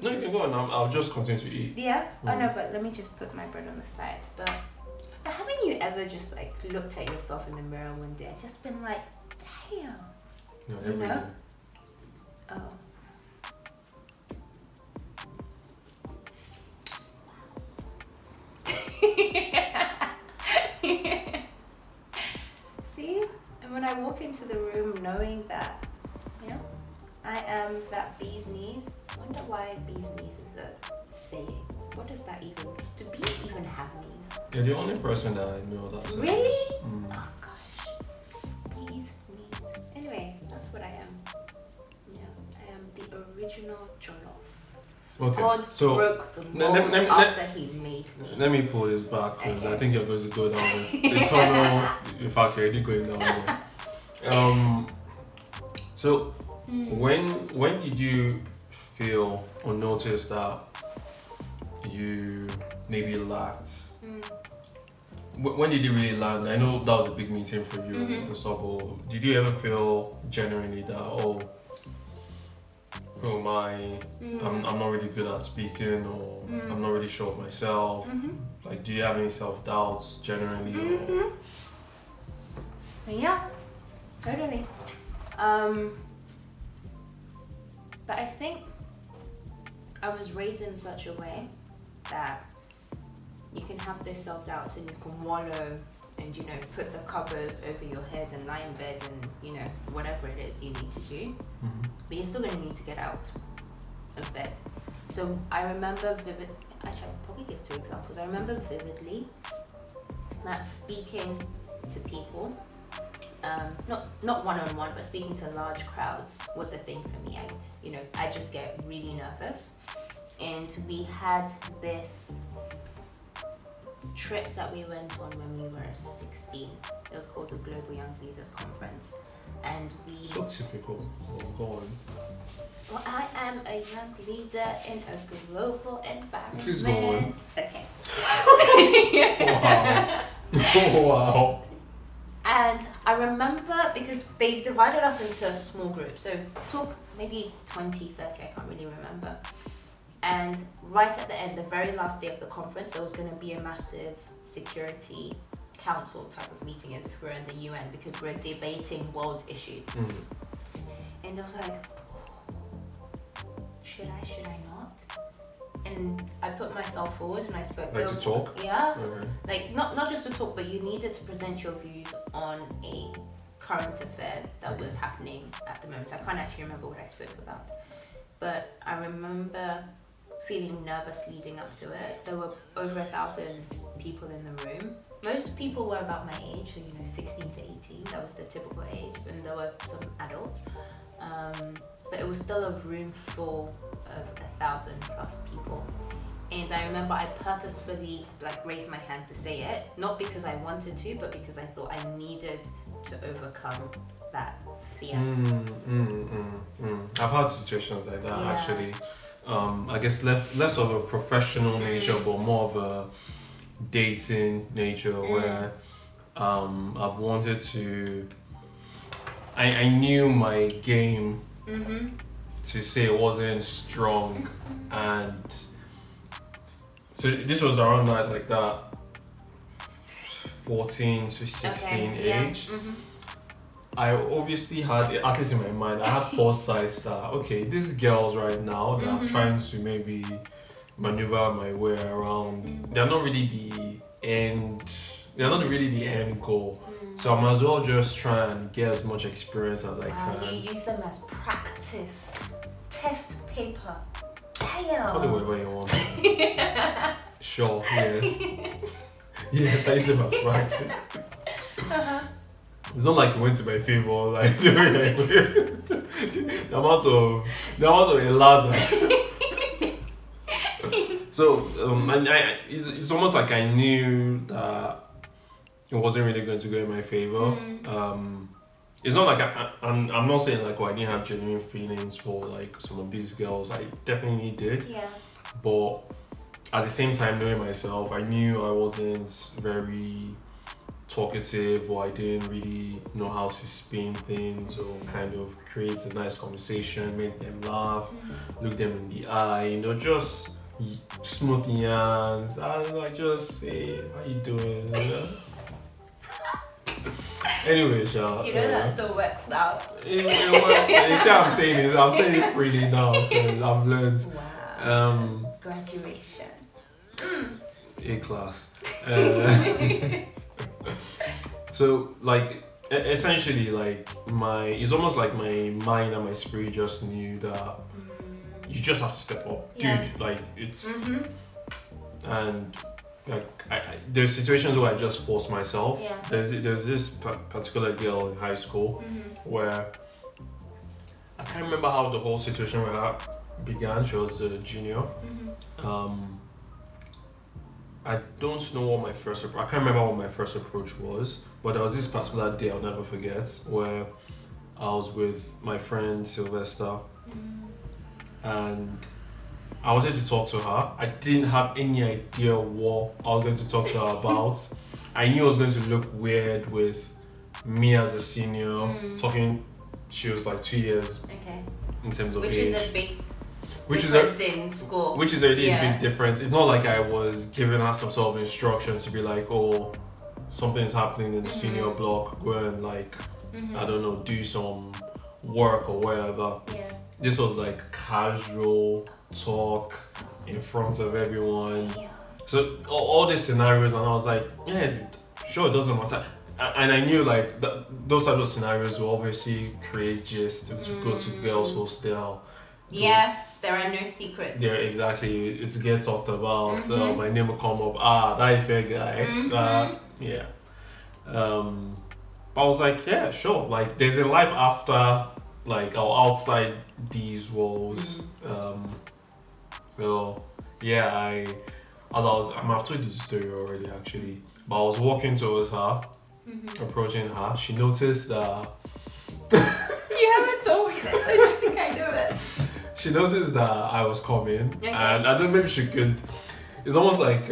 No, you can go on. I'll just continue to eat. Yeah? Oh no, but let me just put my bread on the side. But haven't you ever just like looked at yourself in the mirror one day and just been like, damn? No, every day. Oh. See? And when I walk into the room knowing that, I am that bee's knees, I wonder why bee's knees is a saying. What does that even, do bees even have knees? You're the only person that I know that's Really? Oh gosh. Bee's knees. Anyway, that's what I am. Yeah, I am the original Jollof. Okay. God so broke the mold after he made me. Let me pull this back because Okay. I think you're going to go down the tunnel. In fact, you're already going down there. So when did you feel or notice that you maybe lacked? When did you really land? I know that was a big meeting for you and stuff, but did you ever feel genuinely that I'm not really good at speaking, or I'm not really sure of myself? Like, do you have any self-doubts generally? Or? Yeah, totally. But I think I was raised in such a way that you can have those self-doubts and you can wallow and put the covers over your head and lie in bed and whatever it is you need to do, but you're still going to need to get out of bed. So I remember actually I'll probably give 2 examples. I remember vividly that speaking to people, not one-on-one, but speaking to large crowds was a thing for me. I just get really nervous. And we had this trip that we went on when we were 16. It was called the Global Young Leaders Conference. And we... So typical. Go on. Well, I am a young leader in a global environment. Please go on. Okay. Wow. Wow. And I remember because they divided us into a small group, so talk maybe 20, 30, I can't really remember. And right at the end, the very last day of the conference, there was going to be a massive security council type of meeting as if we're in the UN, because we're debating world issues. And I was like, should I not? And I put myself forward and I spoke. Like to talk? Yeah. Okay. Like not just to talk, but you needed to present your views on a current affair that was happening at the moment. I can't actually remember what I spoke about, but I remember feeling nervous leading up to it. There were over 1,000 people in the room. Most people were about my age, so 16 to 18. That was the typical age, and there were some adults. But it was still a room full of 1,000 plus people. And I remember I purposefully raised my hand to say it, not because I wanted to, but because I thought I needed to overcome that fear. I've had situations like that actually. I guess less of a professional nature, but more of a dating nature where I've wanted to. I knew my game to say it wasn't strong, and so this was around that 14 to 16 age. I obviously had, at least in my mind, I had foresight that okay, these girls right now that I'm trying to maybe maneuver my way around, they're not really the end goal. So I might as well just try and get as much experience as I can. You use them as practice, test paper. Call it whatever you want. Sure, yes. Yes, I use them as practice. It's not like it went to my favor, the amount of Eliza. So it's almost like I knew that it wasn't really going to go in my favor. It's not like I'm not saying I didn't have genuine feelings for some of these girls. I definitely did. Yeah. But at the same time, knowing myself, I knew I wasn't very talkative, or I didn't really know how to spin things or kind of create a nice conversation, make them laugh, look them in the eye, just smooth yarns. I just say, how you doing? Anyway, Sha. That still works now. It works. You see, I'm saying it freely now because I've learned. Wow. Graduation. A class. So essentially it's almost like my mind and my spirit just knew that you just have to step up, dude. It's and there's situations where I just force myself. There's this particular girl in high school where I can't remember how the whole situation with her began. She was a junior. I don't know what I can't remember what my first approach was, but there was this particular day I'll never forget where I was with my friend Sylvester and I wanted to talk to her. I didn't have any idea what I was going to talk to her about. I knew I was going to look weird with me as a senior talking. She was 2 years in terms of age. Which is a big difference in school. Which is a really big difference. It's not like I was giving her some sort of instructions to be oh, something's happening in the senior block, go and I don't know, do some work or whatever. This was casual talk in front of everyone. So all these scenarios, and I was sure, it doesn't matter. And I knew those types of scenarios will obviously create gist to go to girls' hostel. Yes, there are no secrets. Yeah, exactly. It's get talked about. So my name will come up. That fair guy. Yeah. But I was yeah, sure. There's a life after or outside these walls. So yeah, I've told you the story already actually. But I was walking towards her, approaching her. She noticed that. You haven't told me this. I don't think I know it. She noticed that I was coming, and I don't know, maybe she could it's almost like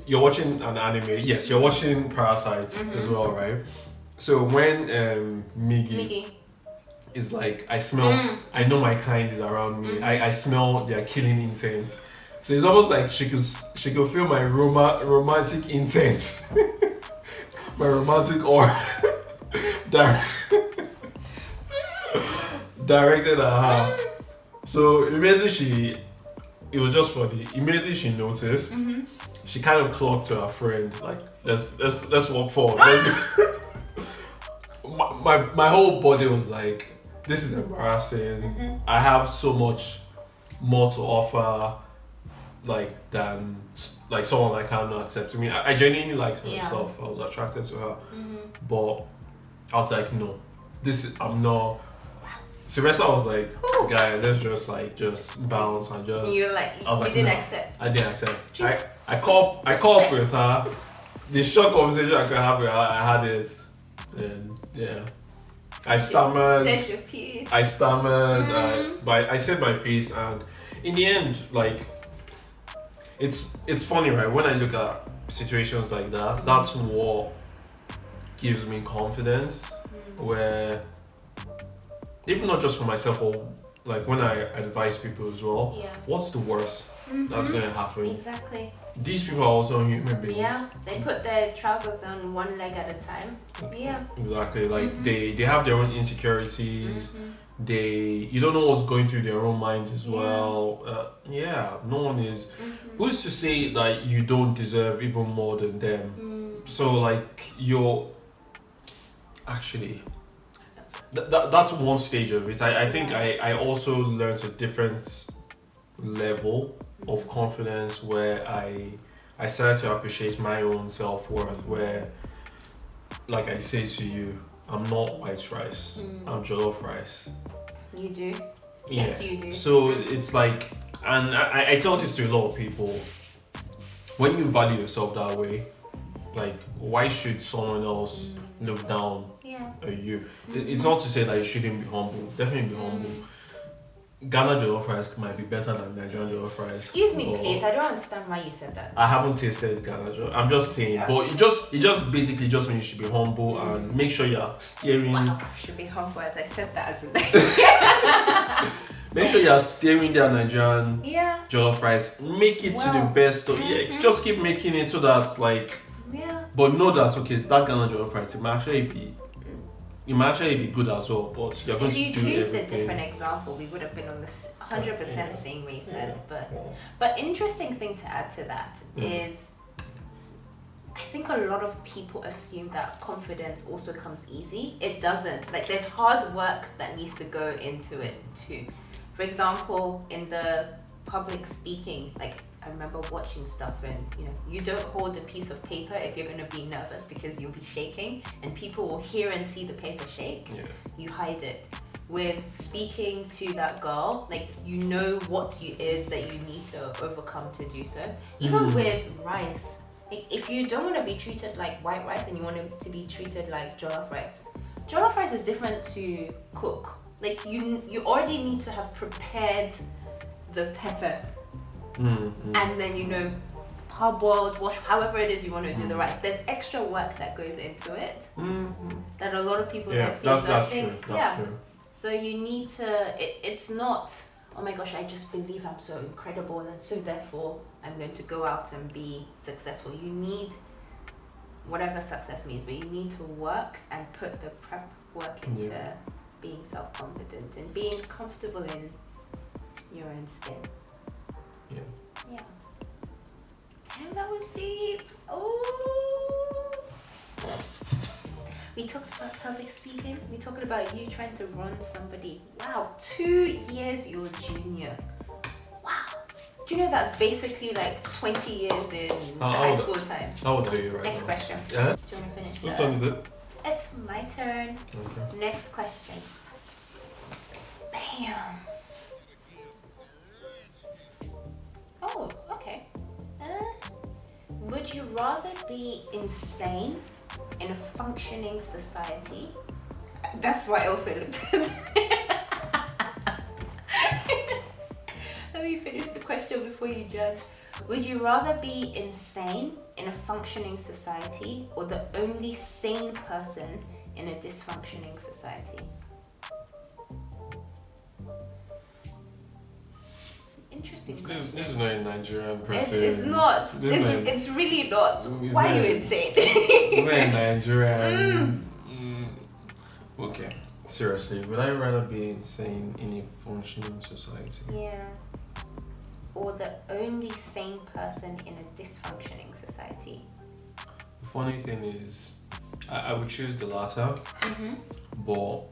you're watching an anime. Yes, you're watching Parasites as well, right? So when Miggy is like, I smell, I know my kind is around me. I smell their killing intent. So it's almost like she could feel my romantic intent, my romantic aura directed at her. So immediately it was just funny. Immediately she noticed. She kind of clocked to her friend like, let's walk forward. my whole body was like, this is embarrassing. I have so much more to offer, like, than like someone like her not accepting me. I genuinely liked her and stuff. I was attracted to her, but I was like, no, I'm not. Sylvester was like, guy, let's just bounce and just. You like, I was you like, didn't no, accept. I didn't accept. I called up with her. The short conversation I could have with her, I had it, and yeah. I stammered. Said your piece. I stammered, but I said my piece, and in the end, like, it's funny, right? When I look at situations like that, that's what gives me confidence. Where, even not just for myself, or like when I advise people as well, what's the worst that's going to happen? Exactly. These people are also human beings. Yeah, they put their trousers on one leg at a time. Yeah. Exactly. Like they have their own insecurities. You don't know what's going through their own minds as well. No one is. Who's to say that you don't deserve even more than them? So like you're actually. That's one stage of it. I think I also learned a different level of confidence where I started to appreciate my own self-worth, where, like I say to you, I'm not white rice, I'm jollof rice. You do? Yes, you do. So it's like, and I tell this to a lot of people, when you value yourself that way, like, why should someone else look down at you? It's not to say that you shouldn't be humble, definitely be humble. Ghana jollof rice might be better than Nigerian jollof rice. Excuse me, please. I don't understand why you said that. I haven't tasted Ghana jollof. I'm just saying, but it just basically just means you should be humble and make sure you're steering. Wow, I should be humble as I said that, as a Make sure you're steering their Nigerian jollof rice. Make it to the best. Just keep making it so that but know that that Ghana jollof rice, it might actually be good as well, but you're going to do everything. If you'd used a different example, we would have been on the 100% same wavelength. But interesting thing to add to that is, I think a lot of people assume that confidence also comes easy. It doesn't. Like, there's hard work that needs to go into it too. For example, in the public speaking, like, I remember watching stuff and, you don't hold a piece of paper if you're going to be nervous because you'll be shaking and people will hear and see the paper shake. You hide it. With speaking to that girl, like, you know what it is that you need to overcome to do so. Even with rice, if you don't want to be treated like white rice and you want it to be treated like jollof rice is different to cook. Like, you already need to have prepared the pepper. And then parboiled, wash, however it is you want to do the rice. There's extra work that goes into it that a lot of people don't see. So I think true. So you need to. It's not, oh my gosh, I just believe I'm so incredible and so therefore I'm going to go out and be successful. You need whatever success means, but you need to work and put the prep work into being self-confident and being comfortable in your own skin. Yeah. Damn, that was deep. Oh. We talked about public speaking. We talked about you trying to run somebody. Wow, 2 years your junior. Wow. Do you know that's basically like 20 years in high school time? How old are you right Next now? question. Yeah? Do you want to finish? Which one is it? It's my turn. Okay. Next question. Bam. Oh, okay. Would you rather be insane in a functioning society? That's why I also looked at Let me finish the question question before you judge. Would you rather be insane in a functioning society or the only sane person in a dysfunctioning society? It's an interesting question. This is not a Nigerian person. It's not. It's really not. Why are you insane? It's not a Nigerian. Okay. Seriously, would I rather be insane in a functioning society? Yeah. Or the only sane person in a dysfunctioning society? The funny thing is, I would choose the latter, but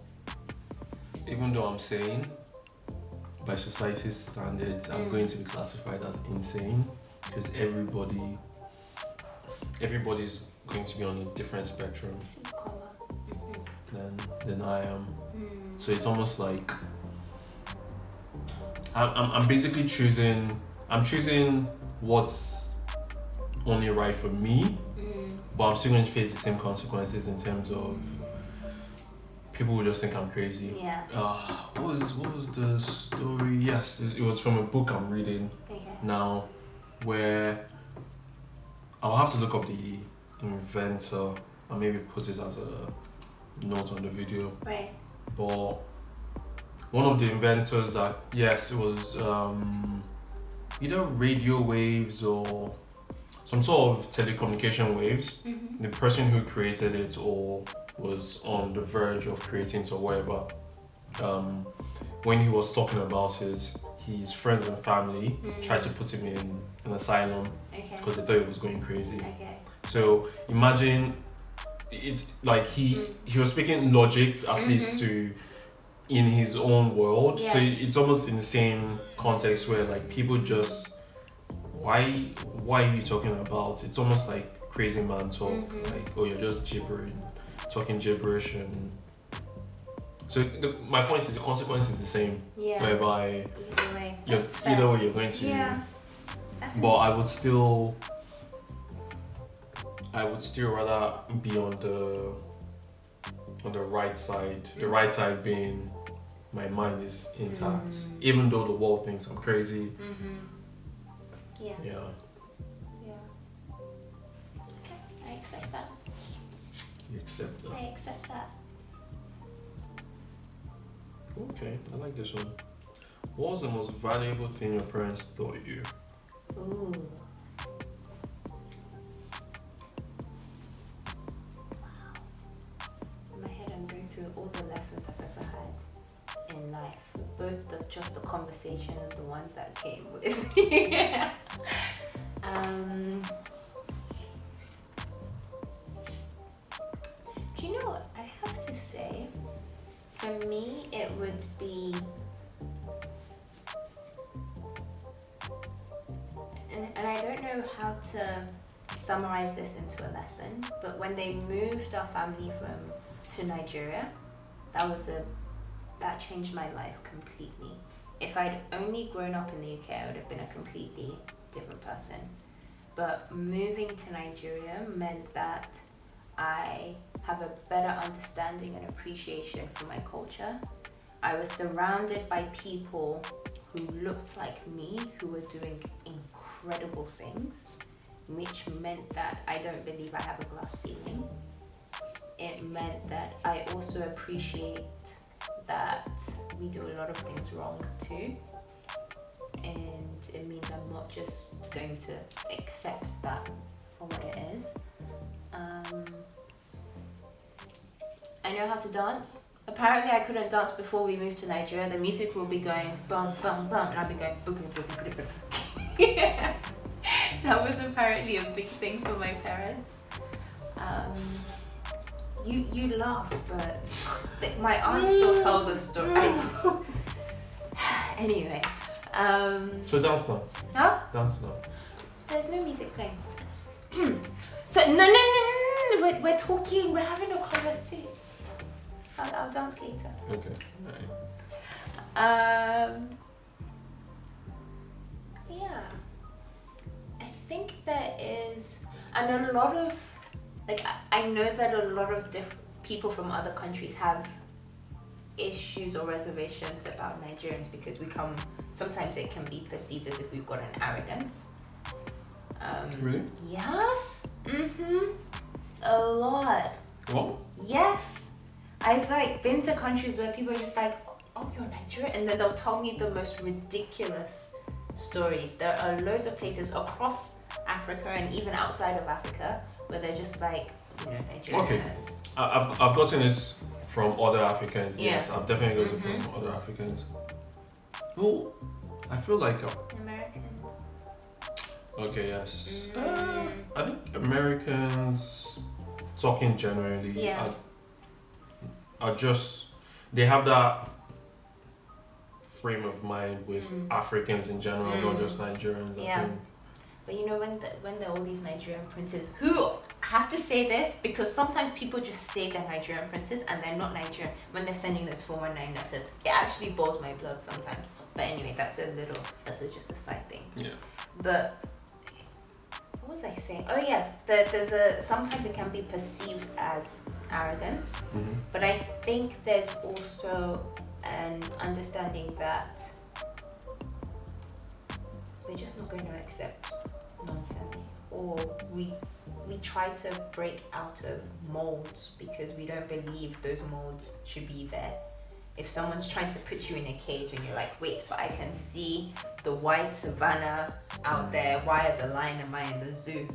even though I'm sane, by society's standards, I'm going to be classified as insane because everybody's going to be on a different spectrum than I am. So it's almost like I'm basically choosing what's only right for me, but I'm still going to face the same consequences in terms of people will just think I'm crazy. Yeah. What was the story? Yes, it was from a book I'm reading now, where I'll have to look up the inventor and maybe put it as a note on the video. Right. But one of the inventors that, yes, it was either radio waves or some sort of telecommunication waves. The person who created it or was on the verge of creating it or whatever, when he was talking about it, his friends and family tried to put him in an asylum because they thought he was going crazy. So imagine, it's like he was speaking logic at least to in his own world. So it's almost in the same context where like people just, why are you talking about? It's almost like crazy man talk, like, oh, you're just talking gibberish. And so my point is the consequence is the same, whereby either way you're going to, but I would still rather be on the right side. The right side being my mind is intact, even though the world thinks I'm crazy. Yeah. Okay, I accept that. You accept that? I accept that. Okay, I like this one. What was the most valuable thing your parents taught you? Ooh. All the lessons I've ever had in life, both just the conversations, the ones that came with me. Do you know what I have to say? For me, it would be, and I don't know how to summarize this into a lesson, but when they moved our family to Nigeria, that changed my life completely. If I'd only grown up in the UK, I would have been a completely different person. But moving to Nigeria meant that I have a better understanding and appreciation for my culture. I was surrounded by people who looked like me, who were doing incredible things, which meant that I don't believe I have a glass ceiling. It meant that I also appreciate that we do a lot of things wrong too. And it means I'm not just going to accept that for what it is. I know how to dance. Apparently I couldn't dance before we moved to Nigeria. The music will be going bum bum bum and I'll be going boogie boogie boogie boogie. That was apparently a big thing for my parents. You laugh, but my aunt still told the story. Anyway. So dance now. Huh? Dance now. There's no music playing. So no. We're talking. We're having a conversation. I'll dance later. Okay. Right. Yeah. I think there is, and a lot of, like, I know that a lot of people from other countries have issues or reservations about Nigerians because we come sometimes it can be perceived as if we've got an arrogance. Really? Yes. A lot. What? Yes. I've like been to countries where people are just like, oh, you're Nigerian, and then they'll tell me the most ridiculous stories. There are loads of places across Africa and even outside of Africa where they're just like, Nigerians. Okay. I've gotten this from other Africans. Yeah. Yes, I've definitely gotten it from other Africans. Oh, I feel like. Americans. Okay. Yes. I think Americans, talking generally, are just, they have that frame of mind with Africans in general, not just Nigerians. I think. But when there are all these Nigerian princes who have to say this, because sometimes people just say they're Nigerian princes and they're not Nigerian when they're sending those 419 letters. It actually boils my blood sometimes. But anyway, that's just a side thing. Yeah. But what was I saying? Oh yes, sometimes it can be perceived as arrogance, but I think there's also an understanding that we're just not going to accept nonsense, or we try to break out of molds because we don't believe those molds should be there. If someone's trying to put you in a cage and you're like, wait, but I can see the wide savannah out there, why as a lion am I in the zoo,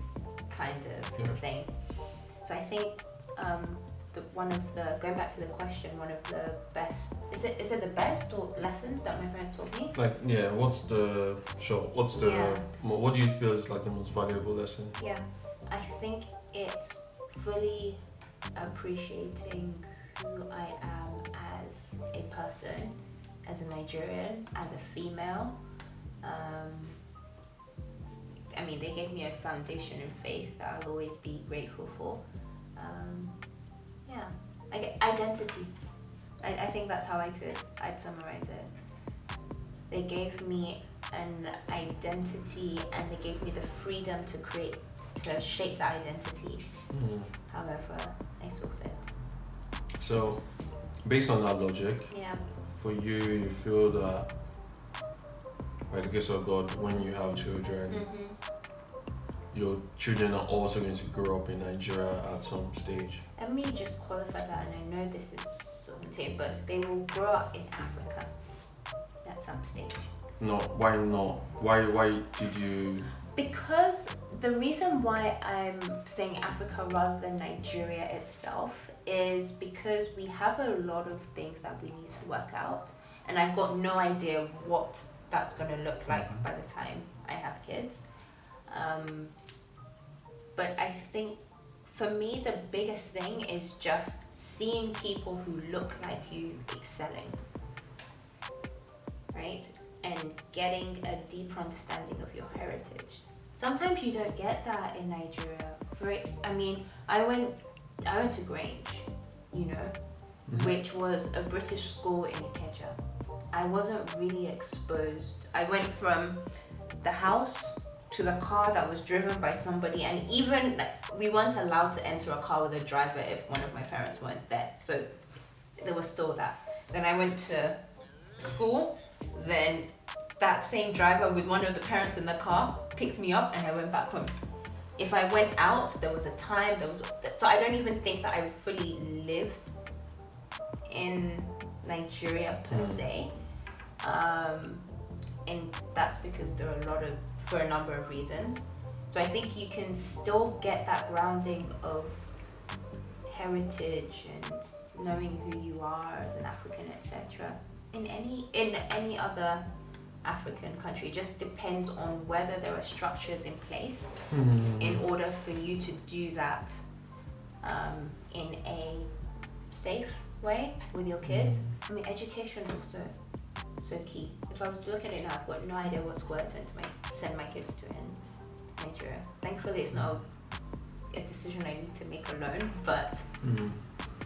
kind of thing. So I think going back to the question, one of the best, is it the best or lessons that my parents taught me? Like, what do you feel is like the most valuable lesson? Yeah, I think it's fully appreciating who I am as a person, as a Nigerian, as a female. I mean, they gave me a foundation in faith that I'll always be grateful for. Like identity. I think that's how I'd summarize it. They gave me an identity and they gave me the freedom to shape that identity however I saw fit. So, based on that logic, for you feel that by the grace of God, when you have children, your children are also going to grow up in Nigeria at some stage? Let me just qualify that, and I know this is something, but they will grow up in Africa at some stage. No, why not? Why did you? Because the reason why I'm saying Africa rather than Nigeria itself is because we have a lot of things that we need to work out, and I've got no idea what that's going to look like by the time I have kids. But I think for me the biggest thing is just seeing people who look like you excelling, right? And getting a deeper understanding of your heritage. Sometimes you don't get that in Nigeria. I went to Grange, which was a British school in Ikeja. I wasn't really exposed. I went from the house to the car that was driven by somebody, and even we weren't allowed to enter a car with a driver if one of my parents weren't there. So there was still that. Then I went to school, then that same driver with one of the parents in the car picked me up and I went back home. If I went out, there was a time, so I don't even think that I fully lived in Nigeria per se. And that's because there are for a number of reasons. So I think you can still get that grounding of heritage and knowing who you are as an African, etc. in any other African country. It just depends on whether there are structures in place in order for you to do that in a safe way with your kids. I mean, education is also so key. If I was to look at it now, I've got no idea what school I'd send my kids to in Nigeria. Thankfully, it's not a decision I need to make alone, but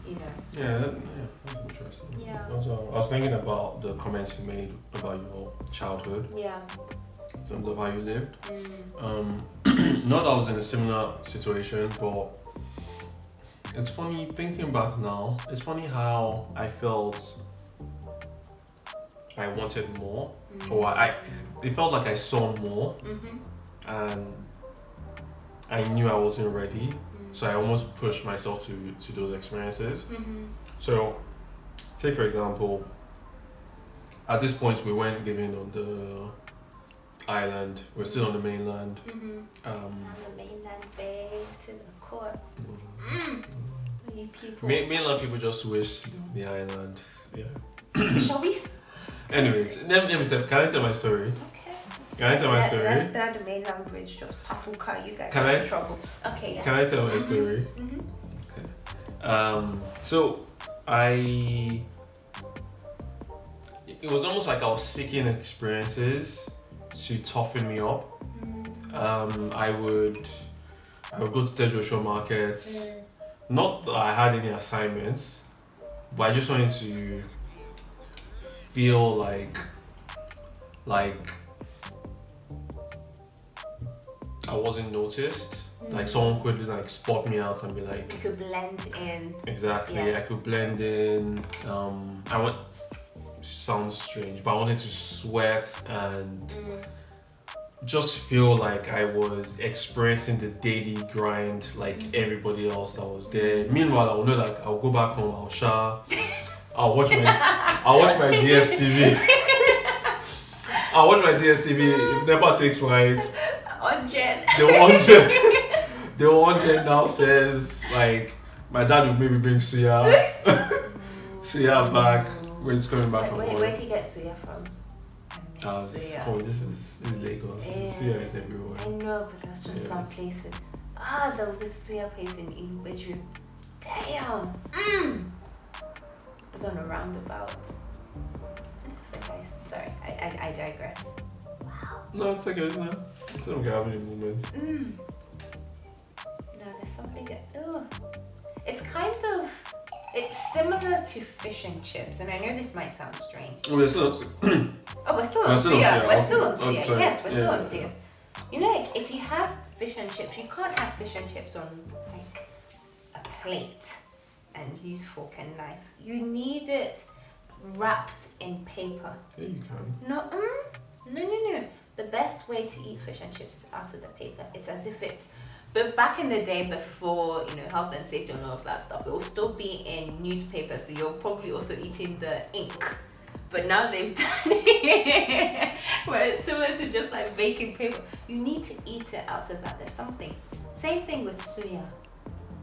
Yeah, that's interesting. Yeah. Also, I was thinking about the comments you made about your childhood. Yeah. In terms of how you lived. Not that I was in a similar situation, but it's funny thinking back now. It's funny how I felt I wanted more, or it felt like I saw more, and I knew I wasn't ready, so I almost pushed myself to those experiences. So, take for example, at this point we weren't living on the island; we're still on the mainland. On the mainland, babe, to the court. You people. Mainland people just wish the island. Yeah. Shall we? Anyways, let me can I tell my story? Okay. Can I tell my story? That the mainland bridge just pafuka. You guys Can are I- in trouble. Okay. Yes. Can I tell my story? So it was almost like I was seeking experiences to toughen me up. I would go to Dourthe markets. Not that I had any assignments, but I just wanted to feel like I wasn't noticed. Like someone could like spot me out and be like, You could blend in. exactly. Yeah. I could blend in. Sounds strange, but I wanted to sweat and just feel like I was experiencing the daily grind like everybody else that was there. Meanwhile, I'll know that I'll go back home, I'll shower, I'll watch my DSTV. I'll watch my DSTV. If NEPA takes lights, they'll on Jen downstairs. Like my dad would maybe bring Suya back when it's coming back. Where do you get suya from? Suya. This is Lagos. Suya is everywhere. I know, but there's just some places. There was this suya place in Bedroom. Damn! It was on a roundabout. Sorry, I digress. Wow. No, it's okay. No, it's not having a moment. No, there's something. It's similar to fish and chips, and I know this might sound strange. We're still We're still on suya. We're still on suya. Yes, we're still on suya. You know, like, if you have fish and chips, you can't have fish and chips on like a plate and use fork and knife. You need it wrapped in paper. Yeah, you can. No. The best way to eat fish and chips is out of the paper. It's as if it's. But back in the day, before health and safety and all of that stuff, it will still be in newspaper. So you're probably also eating the ink. But now they've done it where it's similar to just like baking paper. You need to eat it out of that. There's something. Same thing with suya.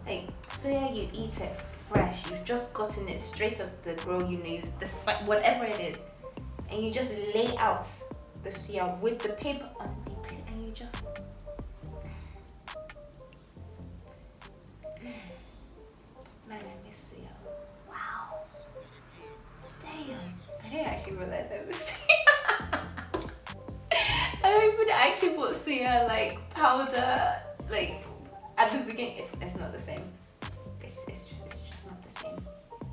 Like suya, you eat it fresh. You've just gotten it straight off the grill. Use the spice, whatever it is, and you just lay out the suya with the paper on the plate, and you just. Man, I miss suya. Wow. Damn. I didn't actually realize I miss suya. I don't even actually put suya like powder like at the beginning. It's not the same. It's just not the same.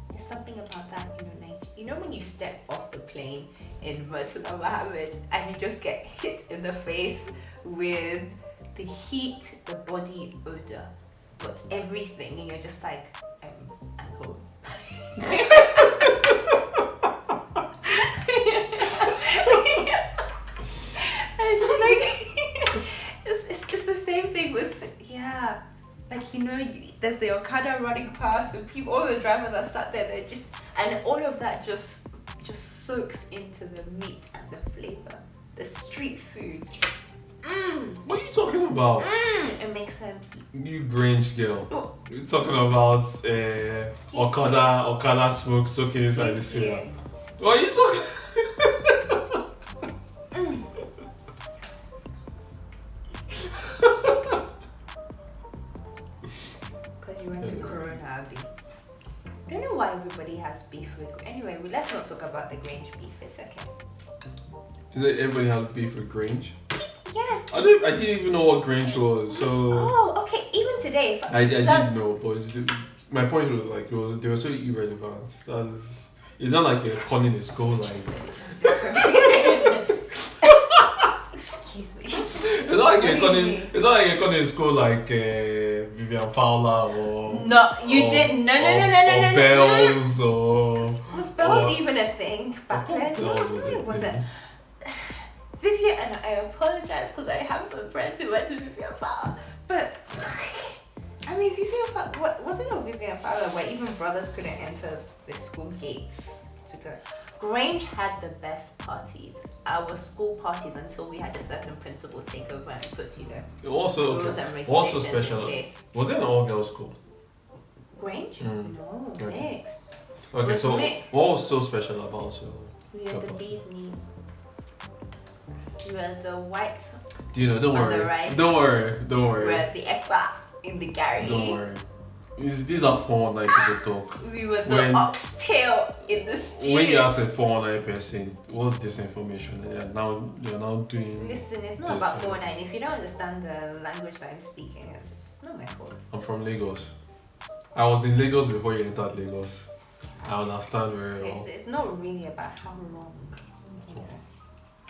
There's something about that, when you step off the plane in Murtala Mohammed and you just get hit in the face with the heat, the body odor, but everything, and you're just like, I'm home. And it's just like, it's the same thing with, there's the Okada running past, and people, all the drivers are sat there, they're just, and all of that just soaks into the meat and the flavor, the street food. What are you talking about? It makes sense. You Grange girl. You're talking about Okada smoke soaking inside the suya. What are you talking? Because you went to Corona, Abby. I don't know why everybody has beef with. Anyway, let's not talk about the Grange beef. It's okay. Is it everybody has beef with Grange? Yes. I didn't even know what Grange was, so. Oh, okay. Even today, I didn't know, but my point was like they were so irrelevant. It's not like you're calling a school like. Excuse me. It's not like you're calling. It's not like you're calling a school like Vivian Fowler or. No, you didn't. No. Or Bells or. Was Bells even a thing back then? Bells was it? Vivian, and I apologize because I have some friends who went to Vivian Fowler, but I mean Vivian Fowler, wasn't it Vivian Fowler where even brothers couldn't enter the school gates to go? Grange had the best parties. Our school parties until we had a certain principal take over and put, also rules and regulations also special. in place. Was it an all-girls school? Grange? No, mixed. Okay, so what was so special about you? We had the bee's knees. You were the white. Don't worry. The rice. Don't worry. We were the ekpa in the Gary. Don't worry. These are 419 people talk. We were the oxtail in the stew. When you ask a 419 person, what's this information? You're now doing. Listen, it's not about 419. If you don't understand the language that I'm speaking, it's not my fault. I'm from Lagos. I was in Lagos before you entered Lagos. I understand very well. It's not really about how long.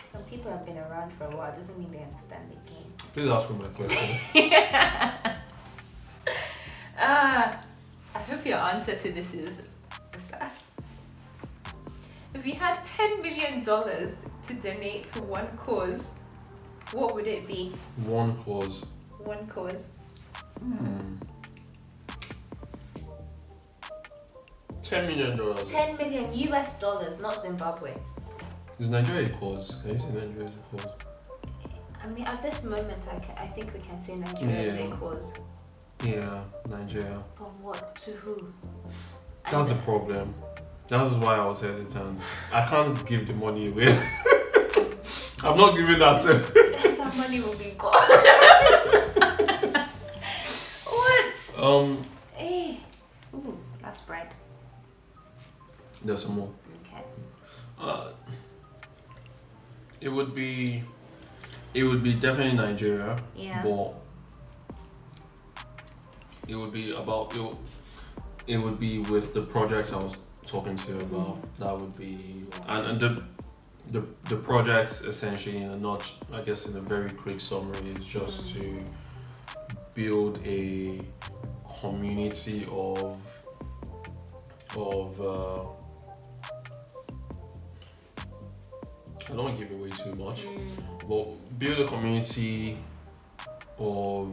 Some people have been around for a while. Doesn't mean they understand the game. Please ask me my question. I hope your answer to this is Osas. If you had $10 million to donate to one cause, what would it be? One cause. One cause. $10 million. $10 million US dollars, not Zimbabwe. Is Nigeria a cause? Can you say Nigeria is a cause? I mean, at this moment, I think we can say Nigeria is a cause. Yeah, Nigeria. But what? To who? That's the problem. That is why I was hesitant. I can't give the money away. I'm not giving that to. That money will be gone. What? Hey. Ooh, that's bread. There's some more. Okay. It would be definitely Nigeria. Yeah. But it would be about it would be with the projects I was talking to you about. That would be and the projects essentially in a very quick summary is just to build a community of I don't want to give away too much, but build a community of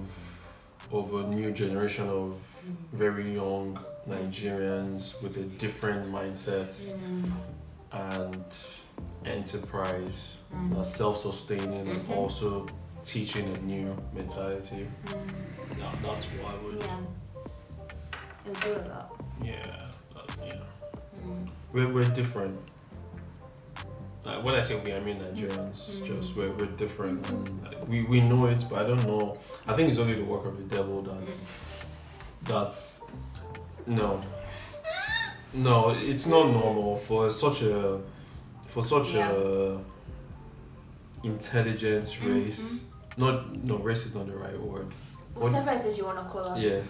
a new generation of very young Nigerians with a different mindsets and enterprise that's self-sustaining and also teaching a new mentality. That's what I would. Yeah. It'll do a lot. Yeah. We're different. When I say we, I mean Nigerians. Just we're different, and we know it, but I don't know. I think it's only the work of the devil that's no. It's not normal for such a intelligent race. Race is not the right word. Whatever it is you want to call us. Yeah.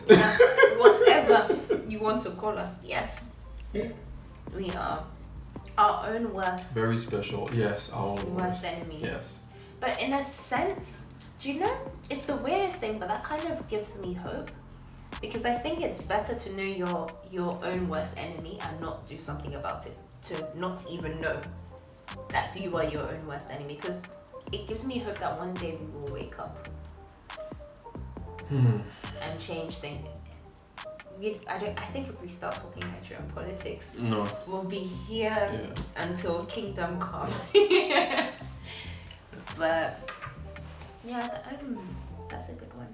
Whatever you want to call us. Yes. We are our own worst. Very special. Yes, our own worst enemies. Yes. But in a sense, do you know, it's the weirdest thing, but that kind of gives me hope. Because I think it's better to know your own worst enemy and not do something about it. To not even know that you are your own worst enemy. Because it gives me hope that one day we will wake up and change things. I think if we start talking Nigerian politics, we'll be here until kingdom come. But yeah, that's a good one.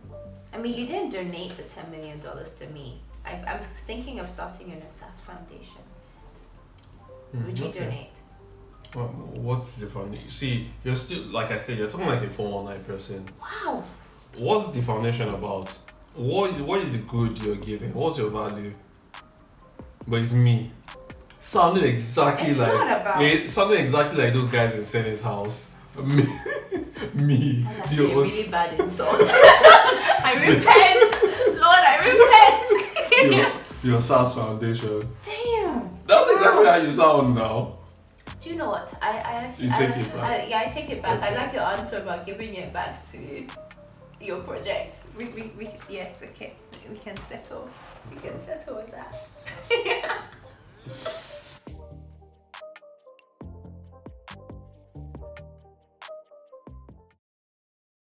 I mean, you didn't donate the $10 million to me. I'm thinking of starting an Osas foundation. Would you donate? Well, what's the foundation? See, you're still, like I said, you're talking like a 419 person. Wow. What's the foundation about? What is the good you're giving? What's your value? But it's me. Sounding exactly sounding exactly like those guys in Senate's house. Me. That's actually a really bad insult. I repent, Lord, I repent. Your Osas foundation. Damn. That's exactly how you sound now. Do you know what? I actually You take it back. I take it back. Okay. I like your answer about giving it back to your project. We yes, okay. We can settle with that.